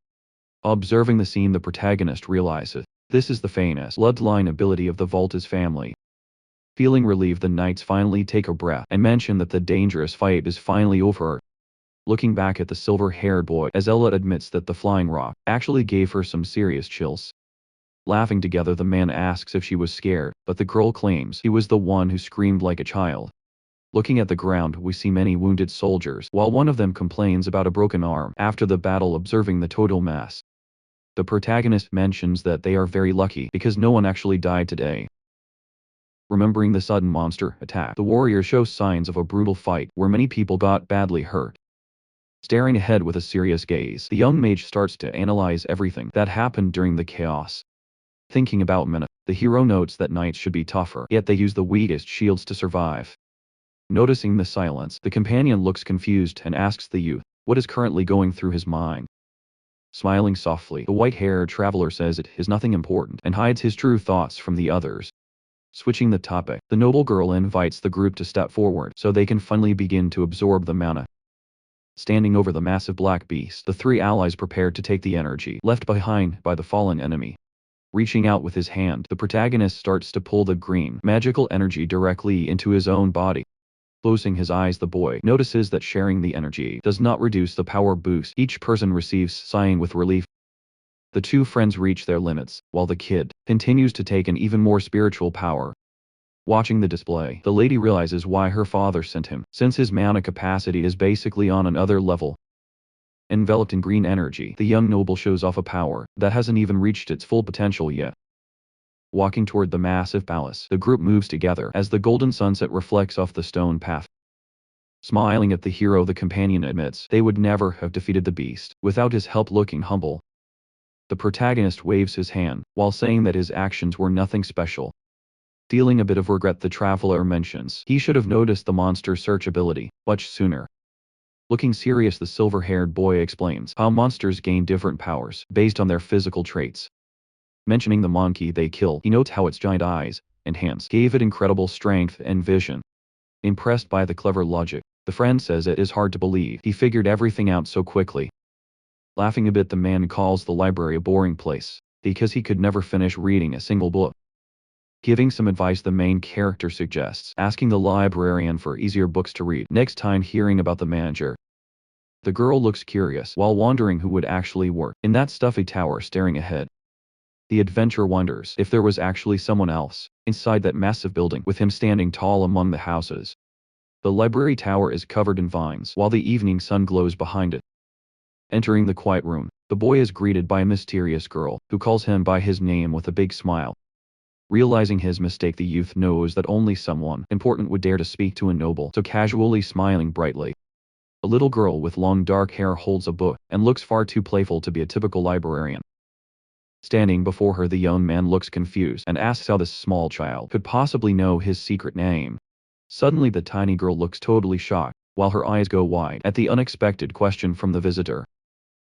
Speaker 1: Observing the scene, the protagonist realizes this is the famous bloodline ability of the Voltas family. Feeling relieved, the knights finally take a breath and mention that the dangerous fight is finally over. Looking back at the silver-haired boy as Ella admits that the flying rock actually gave her some serious chills. Laughing together, the man asks if she was scared, but the girl claims he was the one who screamed like a child. Looking at the ground, we see many wounded soldiers, while one of them complains about a broken arm after the battle. Observing the total mess, the protagonist mentions that they are very lucky because no one actually died today. Remembering the sudden monster attack, the warrior shows signs of a brutal fight where many people got badly hurt. Staring ahead with a serious gaze, the young mage starts to analyze everything that happened during the chaos. Thinking about Mana, the hero notes that knights should be tougher, yet they use the weakest shields to survive. Noticing the silence, the companion looks confused and asks the youth what is currently going through his mind. Smiling softly, the white-haired traveler says it is nothing important and hides his true thoughts from the others. Switching the topic, the noble girl invites the group to step forward so they can finally begin to absorb the mana. Standing over the massive black beast, the three allies prepare to take the energy left behind by the fallen enemy. Reaching out with his hand, the protagonist starts to pull the green, magical energy directly into his own body. Closing his eyes, the boy notices that sharing the energy does not reduce the power boost each person receives. Sighing with relief, the two friends reach their limits, while the kid continues to take an even more spiritual power. Watching the display, the lady realizes why her father sent him, since his mana capacity is basically on another level. Enveloped in green energy, the young noble shows off a power that hasn't even reached its full potential yet. Walking toward the massive palace, the group moves together as the golden sunset reflects off the stone path. Smiling at the hero, the companion admits they would never have defeated the beast without his help. Looking humble, the protagonist waves his hand, while saying that his actions were nothing special. Feeling a bit of regret, the traveler mentions he should have noticed the monster search ability much sooner. Looking serious, the silver-haired boy explains how monsters gain different powers based on their physical traits. Mentioning the monkey they kill, he notes how its giant eyes and hands gave it incredible strength and vision. Impressed by the clever logic, the friend says it is hard to believe he figured everything out so quickly. Laughing a bit, the man calls the library a boring place because he could never finish reading a single book. Giving some advice, the main character suggests asking the librarian for easier books to read next time. Hearing about the manager, the girl looks curious while wondering who would actually work in that stuffy tower staring ahead. The adventurer wonders if there was actually someone else inside that massive building, with him standing tall among the houses. The library tower is covered in vines while the evening sun glows behind it. Entering the quiet room, the boy is greeted by a mysterious girl who calls him by his name with a big smile. Realizing his mistake, the youth knows that only someone important would dare to speak to a noble, so casually smiling brightly. A little girl with long dark hair holds a book and looks far too playful to be a typical librarian. Standing before her, the young man looks confused and asks how this small child could possibly know his secret name. Suddenly the tiny girl looks totally shocked, while her eyes go wide at the unexpected question from the visitor.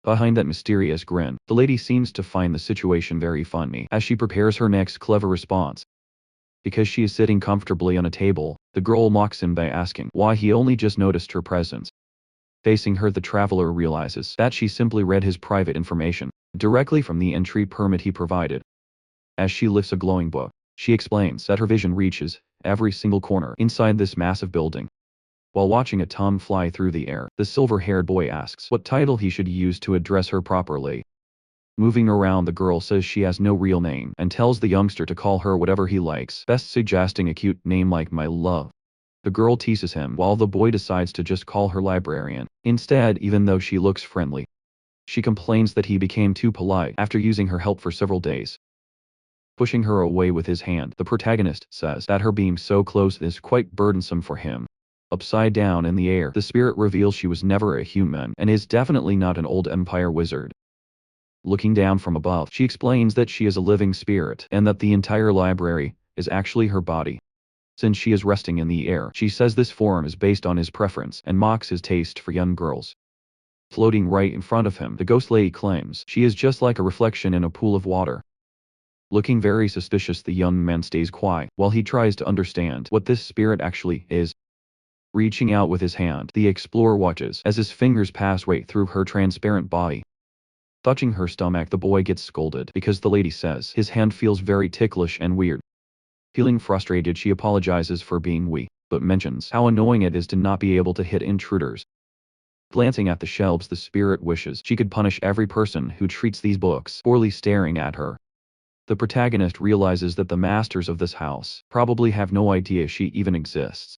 Speaker 1: Behind that mysterious grin, the lady seems to find the situation very funny as she prepares her next clever response. Because she is sitting comfortably on a table, the girl mocks him by asking why he only just noticed her presence. Facing her, the traveler realizes that she simply read his private information directly from the entry permit he provided. As she lifts a glowing book, she explains that her vision reaches every single corner inside this massive building. While watching a tongue fly through the air, the silver-haired boy asks what title he should use to address her properly. Moving around, the girl says she has no real name and tells the youngster to call her whatever he likes, best suggesting a cute name like my love. The girl teases him while the boy decides to just call her librarian instead, even though she looks friendly. She complains that he became too polite after using her help for several days. Pushing her away with his hand, the protagonist says that her being so close is quite burdensome for him. Upside down in the air, the spirit reveals she was never a human and is definitely not an old empire wizard. Looking down from above, she explains that she is a living spirit and that the entire library is actually her body. Since she is resting in the air, she says this form is based on his preference and mocks his taste for young girls. Floating right in front of him, the ghost lady claims she is just like a reflection in a pool of water. Looking very suspicious, the young man stays quiet while he tries to understand what this spirit actually is. Reaching out with his hand, the explorer watches as his fingers pass right through her transparent body. Touching her stomach, the boy gets scolded because the lady says his hand feels very ticklish and weird. Feeling frustrated, she apologizes for being weak, but mentions how annoying it is to not be able to hit intruders. Glancing at the shelves, the spirit wishes she could punish every person who treats these books poorly, staring at her. The protagonist realizes that the masters of this house probably have no idea she even exists.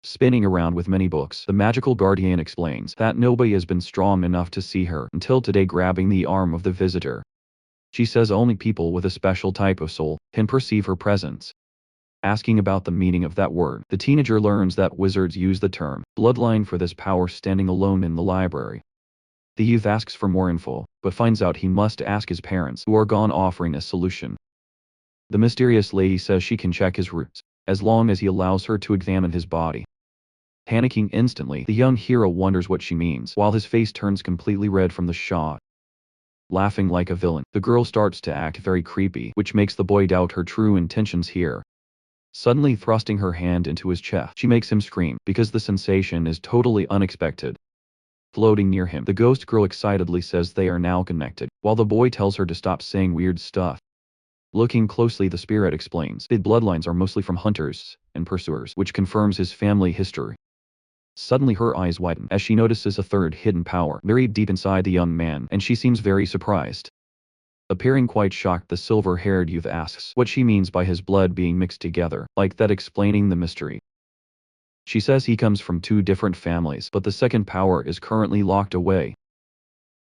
Speaker 1: Spinning around with many books, the magical guardian explains that nobody has been strong enough to see her until today. Grabbing the arm of the visitor, she says only people with a special type of soul can perceive her presence. Asking about the meaning of that word, the teenager learns that wizards use the term bloodline for this power, standing alone in the library. The youth asks for more info, but finds out he must ask his parents, who are gone, offering a solution. The mysterious lady says she can check his roots, as long as he allows her to examine his body. Panicking instantly, the young hero wonders what she means, while his face turns completely red from the shock. Laughing like a villain, the girl starts to act very creepy, which makes the boy doubt her true intentions here. Suddenly thrusting her hand into his chest, she makes him scream because the sensation is totally unexpected. Floating near him, the ghost girl excitedly says they are now connected, while the boy tells her to stop saying weird stuff. Looking closely, the spirit explains that bloodlines are mostly from hunters and pursuers, which confirms his family history. Suddenly her eyes widen as she notices a third hidden power buried deep inside the young man, and she seems very surprised. Appearing quite shocked, the silver-haired youth asks what she means by his blood being mixed together, like that explaining the mystery. She says he comes from two different families, but the second power is currently locked away.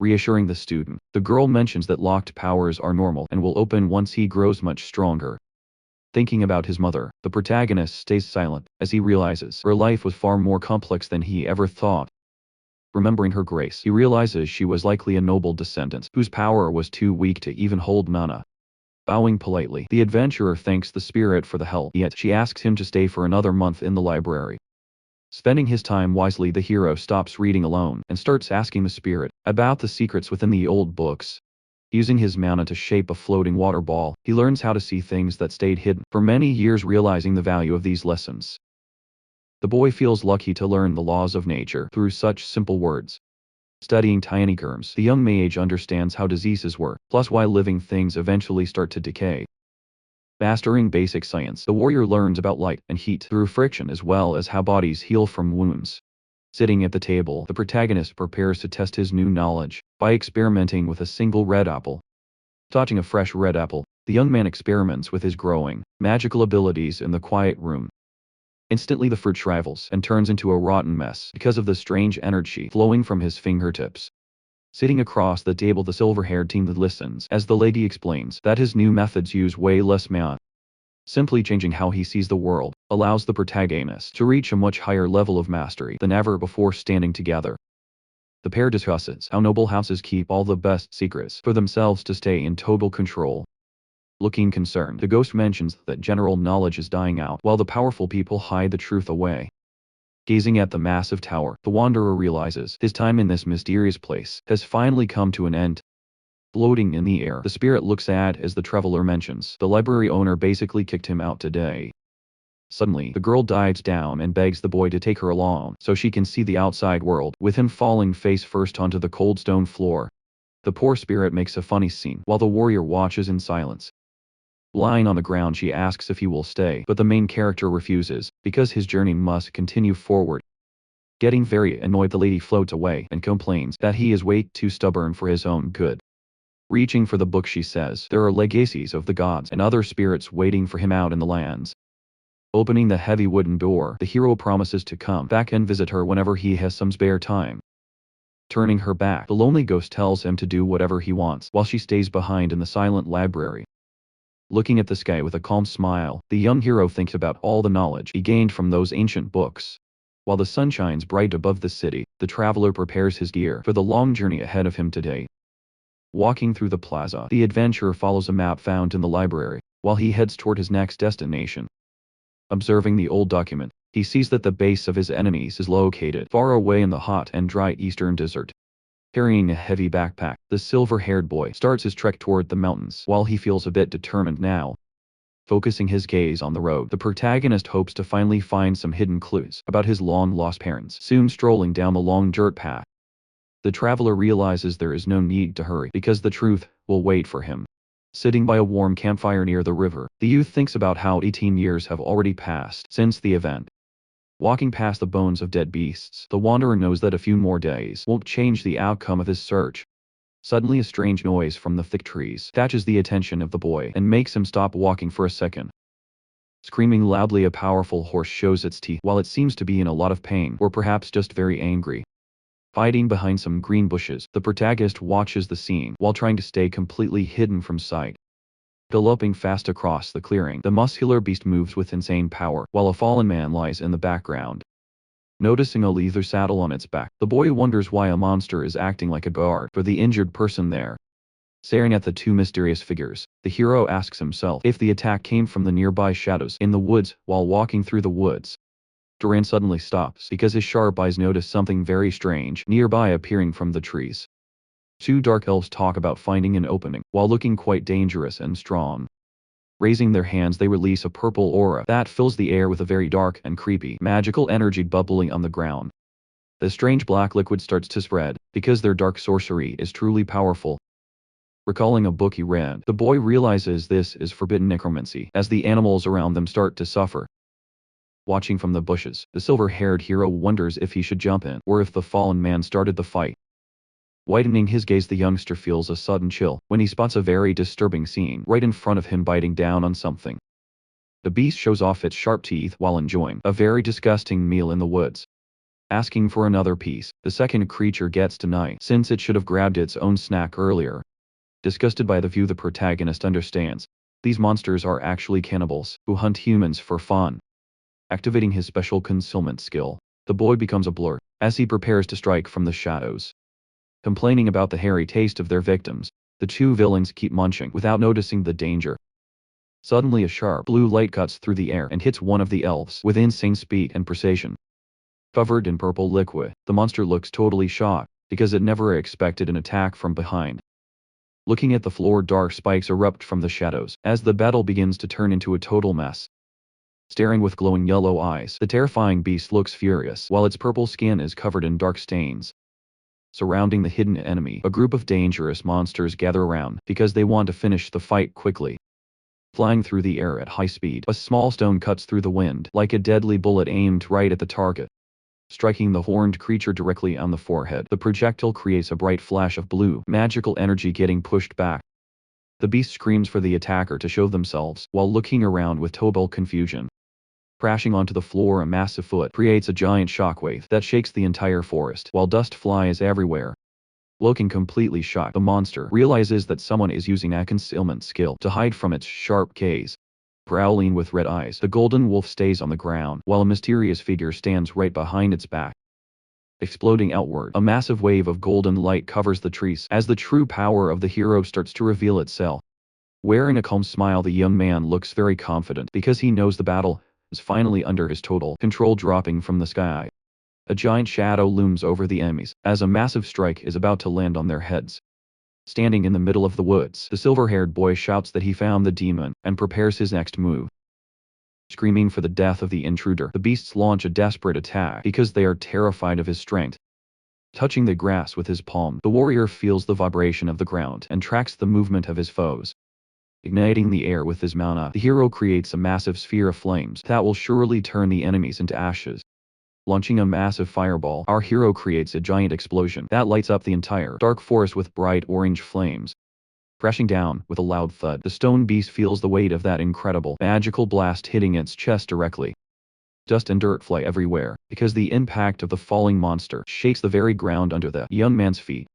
Speaker 1: Reassuring the student, the girl mentions that locked powers are normal and will open once he grows much stronger. Thinking about his mother, the protagonist stays silent, as he realizes her life was far more complex than he ever thought. Remembering her grace, he realizes she was likely a noble descendant, whose power was too weak to even hold mana. Bowing politely, the adventurer thanks the spirit for the help, yet she asks him to stay for another month in the library. Spending his time wisely, the hero stops reading alone and starts asking the spirit about the secrets within the old books. Using his mana to shape a floating water ball, he learns how to see things that stayed hidden for many years, realizing the value of these lessons. The boy feels lucky to learn the laws of nature through such simple words. Studying tiny germs, the young mage understands how diseases work, plus why living things eventually start to decay. Mastering basic science, the warrior learns about light and heat through friction, as well as how bodies heal from wounds. Sitting at the table, the protagonist prepares to test his new knowledge by experimenting with a single red apple. Touching a fresh red apple, the young man experiments with his growing magical abilities in the quiet room. Instantly the fruit shrivels and turns into a rotten mess because of the strange energy flowing from his fingertips. Sitting across the table, the silver-haired teen listens as the lady explains that his new methods use way less mana. Simply changing how he sees the world allows the protagonist to reach a much higher level of mastery than ever before. Standing together, the pair discusses how noble houses keep all the best secrets for themselves to stay in total control. Looking concerned, the ghost mentions that general knowledge is dying out while the powerful people hide the truth away. Gazing at the massive tower, the wanderer realizes his time in this mysterious place has finally come to an end. Floating in the air, the spirit looks sad as the traveler mentions the library owner basically kicked him out today. Suddenly, the girl dives down and begs the boy to take her along so she can see the outside world, with him falling face first onto the cold stone floor. The poor spirit makes a funny scene while the warrior watches in silence. Lying on the ground, she asks if he will stay, but the main character refuses, because his journey must continue forward. Getting very annoyed, the lady floats away and complains that he is way too stubborn for his own good. Reaching for the book, she says there are legacies of the gods and other spirits waiting for him out in the lands. Opening the heavy wooden door, the hero promises to come back and visit her whenever he has some spare time. Turning her back, the lonely ghost tells him to do whatever he wants while she stays behind in the silent library. Looking at the sky with a calm smile, the young hero thinks about all the knowledge he gained from those ancient books. While the sun shines bright above the city, the traveler prepares his gear for the long journey ahead of him today. Walking through the plaza, the adventurer follows a map found in the library, while he heads toward his next destination. Observing the old document, he sees that the base of his enemies is located far away in the hot and dry eastern desert. Carrying a heavy backpack, the silver-haired boy starts his trek toward the mountains while he feels a bit determined now. Focusing his gaze on the road, the protagonist hopes to finally find some hidden clues about his long-lost parents. Soon strolling down the long dirt path, the traveler realizes there is no need to hurry because the truth will wait for him. Sitting by a warm campfire near the river, the youth thinks about how 18 years have already passed since the event. Walking past the bones of dead beasts, the wanderer knows that a few more days won't change the outcome of his search. Suddenly a strange noise from the thick trees catches the attention of the boy and makes him stop walking for a second. Screaming loudly, a powerful horse shows its teeth while it seems to be in a lot of pain, or perhaps just very angry. Hiding behind some green bushes, the protagonist watches the scene while trying to stay completely hidden from sight. Galloping fast across the clearing, the muscular beast moves with insane power, while a fallen man lies in the background. Noticing a leather saddle on its back, the boy wonders why a monster is acting like a guard for the injured person there. Staring at the two mysterious figures, the hero asks himself if the attack came from the nearby shadows in the woods. While walking through the woods, Duran suddenly stops because his sharp eyes notice something very strange nearby appearing from the trees. Two dark elves talk about finding an opening, while looking quite dangerous and strong. Raising their hands, they release a purple aura that fills the air with a very dark and creepy magical energy bubbling on the ground. The strange black liquid starts to spread, because their dark sorcery is truly powerful. Recalling a book he read, the boy realizes this is forbidden necromancy, as the animals around them start to suffer. Watching from the bushes, the silver-haired hero wonders if he should jump in, or if the fallen man started the fight. Widening his gaze, the youngster feels a sudden chill when he spots a very disturbing scene right in front of him, biting down on something. The beast shows off its sharp teeth while enjoying a very disgusting meal in the woods. Asking for another piece, the second creature gets denied since it should have grabbed its own snack earlier. Disgusted by the view, the protagonist understands these monsters are actually cannibals who hunt humans for fun. Activating his special concealment skill, the boy becomes a blur as he prepares to strike from the shadows. Complaining about the hairy taste of their victims, the two villains keep munching without noticing the danger. Suddenly a sharp blue light cuts through the air and hits one of the elves with insane speed and precision. Covered in purple liquid, the monster looks totally shocked because it never expected an attack from behind. Looking at the floor, dark spikes erupt from the shadows as the battle begins to turn into a total mess. Staring with glowing yellow eyes, the terrifying beast looks furious while its purple skin is covered in dark stains. Surrounding the hidden enemy, a group of dangerous monsters gather around because they want to finish the fight quickly. Flying through the air at high speed, a small stone cuts through the wind like a deadly bullet aimed right at the target. Striking the horned creature directly on the forehead, the projectile creates a bright flash of blue, magical energy getting pushed back. The beast screams for the attacker to show themselves while looking around with total confusion. Crashing onto the floor, a massive foot creates a giant shockwave that shakes the entire forest while dust flies everywhere. Looking completely shocked, the monster realizes that someone is using a concealment skill to hide from its sharp gaze. Growling with red eyes, the golden wolf stays on the ground while a mysterious figure stands right behind its back. Exploding outward, a massive wave of golden light covers the trees as the true power of the hero starts to reveal itself. Wearing a calm smile, the young man looks very confident because he knows the battle is finally under his total control. Dropping from the sky, a giant shadow looms over the enemies as a massive strike is about to land on their heads. Standing in the middle of the woods, the silver-haired boy shouts that he found the demon and prepares his next move. Screaming for the death of the intruder, the beasts launch a desperate attack because they are terrified of his strength. Touching the grass with his palm, the warrior feels the vibration of the ground and tracks the movement of his foes. Igniting the air with his mana, the hero creates a massive sphere of flames that will surely turn the enemies into ashes. Launching a massive fireball, our hero creates a giant explosion that lights up the entire dark forest with bright orange flames. Crashing down with a loud thud, the stone beast feels the weight of that incredible magical blast hitting its chest directly. Dust and dirt fly everywhere because the impact of the falling monster shakes the very ground under the young man's feet.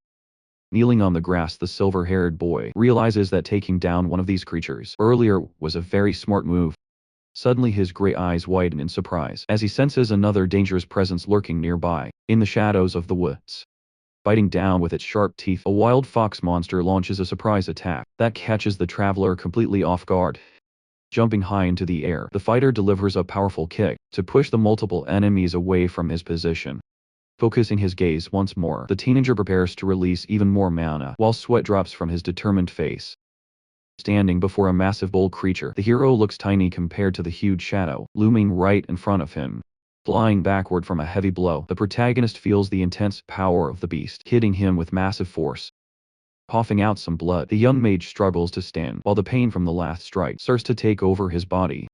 Speaker 1: Kneeling on the grass, the silver-haired boy realizes that taking down one of these creatures earlier was a very smart move. Suddenly his gray eyes widen in surprise as he senses another dangerous presence lurking nearby, in the shadows of the woods. Biting down with its sharp teeth, a wild fox monster launches a surprise attack that catches the traveler completely off guard. Jumping high into the air, the fighter delivers a powerful kick to push the multiple enemies away from his position. Focusing his gaze once more, the teenager prepares to release even more mana while sweat drops from his determined face. Standing before a massive bull creature, the hero looks tiny compared to the huge shadow looming right in front of him. Flying backward from a heavy blow, the protagonist feels the intense power of the beast hitting him with massive force. Coughing out some blood, the young mage struggles to stand while the pain from the last strike starts to take over his body.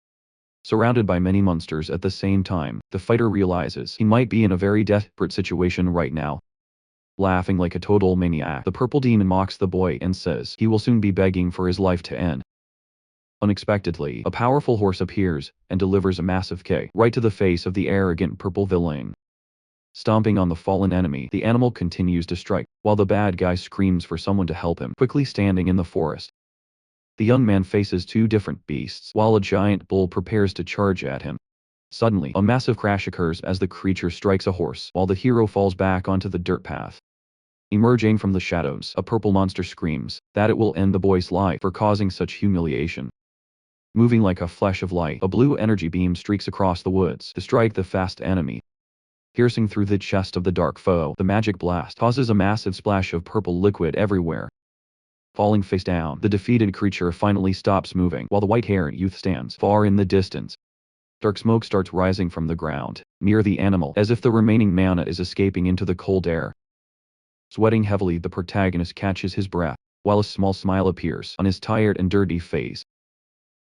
Speaker 1: Surrounded by many monsters at the same time, the fighter realizes he might be in a very desperate situation right now. Laughing like a total maniac, the purple demon mocks the boy and says he will soon be begging for his life to end. Unexpectedly, a powerful horse appears and delivers a massive kick right to the face of the arrogant purple villain. Stomping on the fallen enemy, the animal continues to strike, while the bad guy screams for someone to help him. Quickly standing in the forest, the young man faces two different beasts while a giant bull prepares to charge at him. Suddenly, a massive crash occurs as the creature strikes a horse while the hero falls back onto the dirt path. Emerging from the shadows, a purple monster screams that it will end the boy's life for causing such humiliation. Moving like a flash of light, a blue energy beam streaks across the woods to strike the fast enemy. Piercing through the chest of the dark foe, the magic blast causes a massive splash of purple liquid everywhere. Falling face down, the defeated creature finally stops moving while the white-haired youth stands far in the distance. Dark smoke starts rising from the ground near the animal as if the remaining mana is escaping into the cold air. Sweating heavily, the protagonist catches his breath while a small smile appears on his tired and dirty face.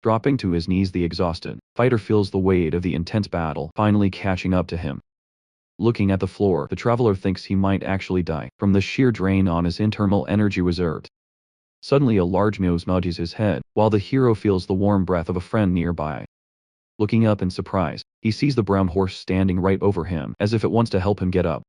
Speaker 1: Dropping to his knees, the exhausted fighter feels the weight of the intense battle finally catching up to him. Looking at the floor, the traveler thinks he might actually die from the sheer drain on his internal energy reserve. Suddenly a large mouse nudges his head, while the hero feels the warm breath of a friend nearby. Looking up in surprise, he sees the brown horse standing right over him, as if it wants to help him get up.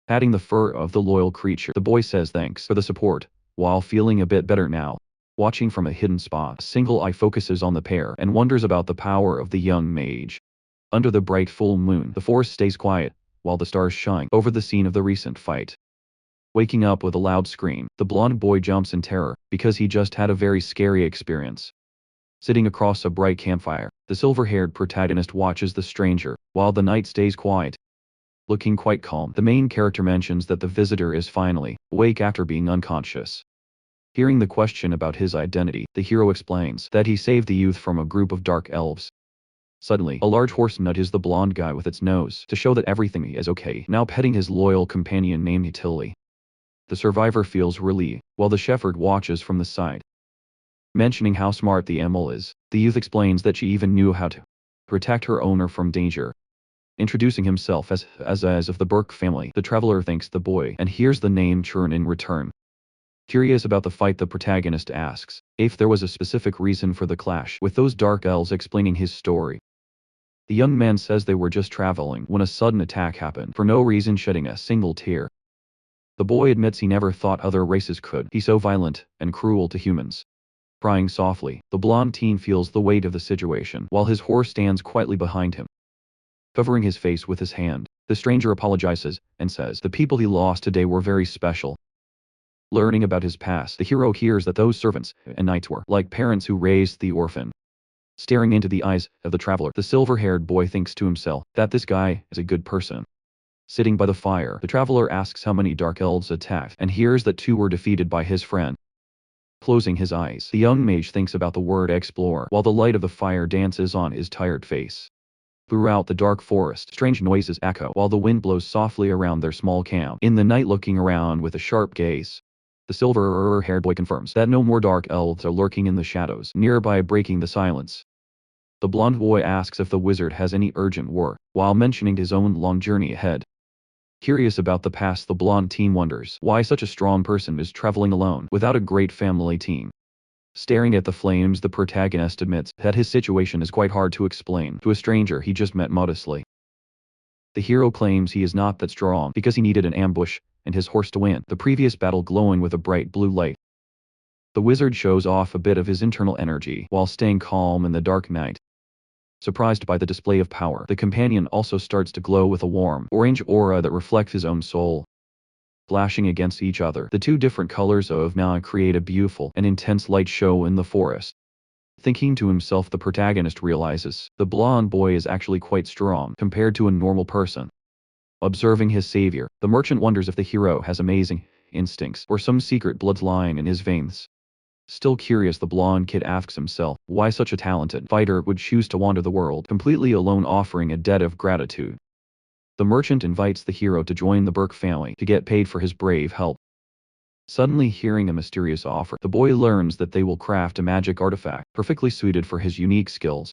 Speaker 1: Patting the fur of the loyal creature, the boy says thanks for the support, while feeling a bit better now. Watching from a hidden spot, a single eye focuses on the pair and wonders about the power of the young mage. Under the bright full moon, the forest stays quiet, while the stars shine over the scene of the recent fight. Waking up with a loud scream, the blonde boy jumps in terror, because he just had a very scary experience. Sitting across a bright campfire, the silver-haired protagonist watches the stranger, while the night stays quiet. Looking quite calm, the main character mentions that the visitor is finally awake after being unconscious. Hearing the question about his identity, the hero explains that he saved the youth from a group of dark elves. Suddenly, a large horse nudges the blonde guy with its nose to show that everything is okay, now petting his loyal companion named Tilly. The survivor feels relieved, while the shepherd watches from the side. Mentioning how smart the animal is, the youth explains that she even knew how to protect her owner from danger. Introducing himself as of the Burke family, the traveler thanks the boy and hears the name Churn in return. Curious about the fight, the protagonist asks if there was a specific reason for the clash, with those dark elves explaining his story. The young man says they were just traveling when a sudden attack happened, for no reason, shedding a single tear. The boy admits he never thought other races could be so violent and cruel to humans. Crying softly, the blonde teen feels the weight of the situation, while his horse stands quietly behind him. Covering his face with his hand, the stranger apologizes and says the people he lost today were very special. Learning about his past, the hero hears that those servants and knights were like parents who raised the orphan. Staring into the eyes of the traveler, the silver-haired boy thinks to himself that this guy is a good person. Sitting by the fire, the traveler asks how many dark elves attacked and hears that 2 were defeated by his friend. Closing his eyes, the young mage thinks about the word explore, while the light of the fire dances on his tired face. Throughout the dark forest, strange noises echo while the wind blows softly around their small camp. In the night, looking around with a sharp gaze, the silver-haired boy confirms that no more dark elves are lurking in the shadows nearby, breaking the silence. The blonde boy asks if the wizard has any urgent work, while mentioning his own long journey ahead. Curious about the past, the blonde teen wonders why such a strong person is traveling alone without a great family team. Staring at the flames, the protagonist admits that his situation is quite hard to explain to a stranger he just met modestly. The hero claims he is not that strong because he needed an ambush and his horse to win the previous battle, glowing with a bright blue light. The wizard shows off a bit of his internal energy while staying calm in the dark night. Surprised by the display of power, the companion also starts to glow with a warm, orange aura that reflects his own soul. Flashing against each other, the 2 different colors of Manhwa create a beautiful and intense light show in the forest. Thinking to himself, the protagonist realizes the blonde boy is actually quite strong compared to a normal person. Observing his savior, the merchant wonders if the hero has amazing instincts or some secret bloodline in his veins. Still curious, the blonde kid asks himself why such a talented fighter would choose to wander the world completely alone, offering a debt of gratitude. The merchant invites the hero to join the Burke family to get paid for his brave help. Suddenly hearing a mysterious offer, the boy learns that they will craft a magic artifact perfectly suited for his unique skills.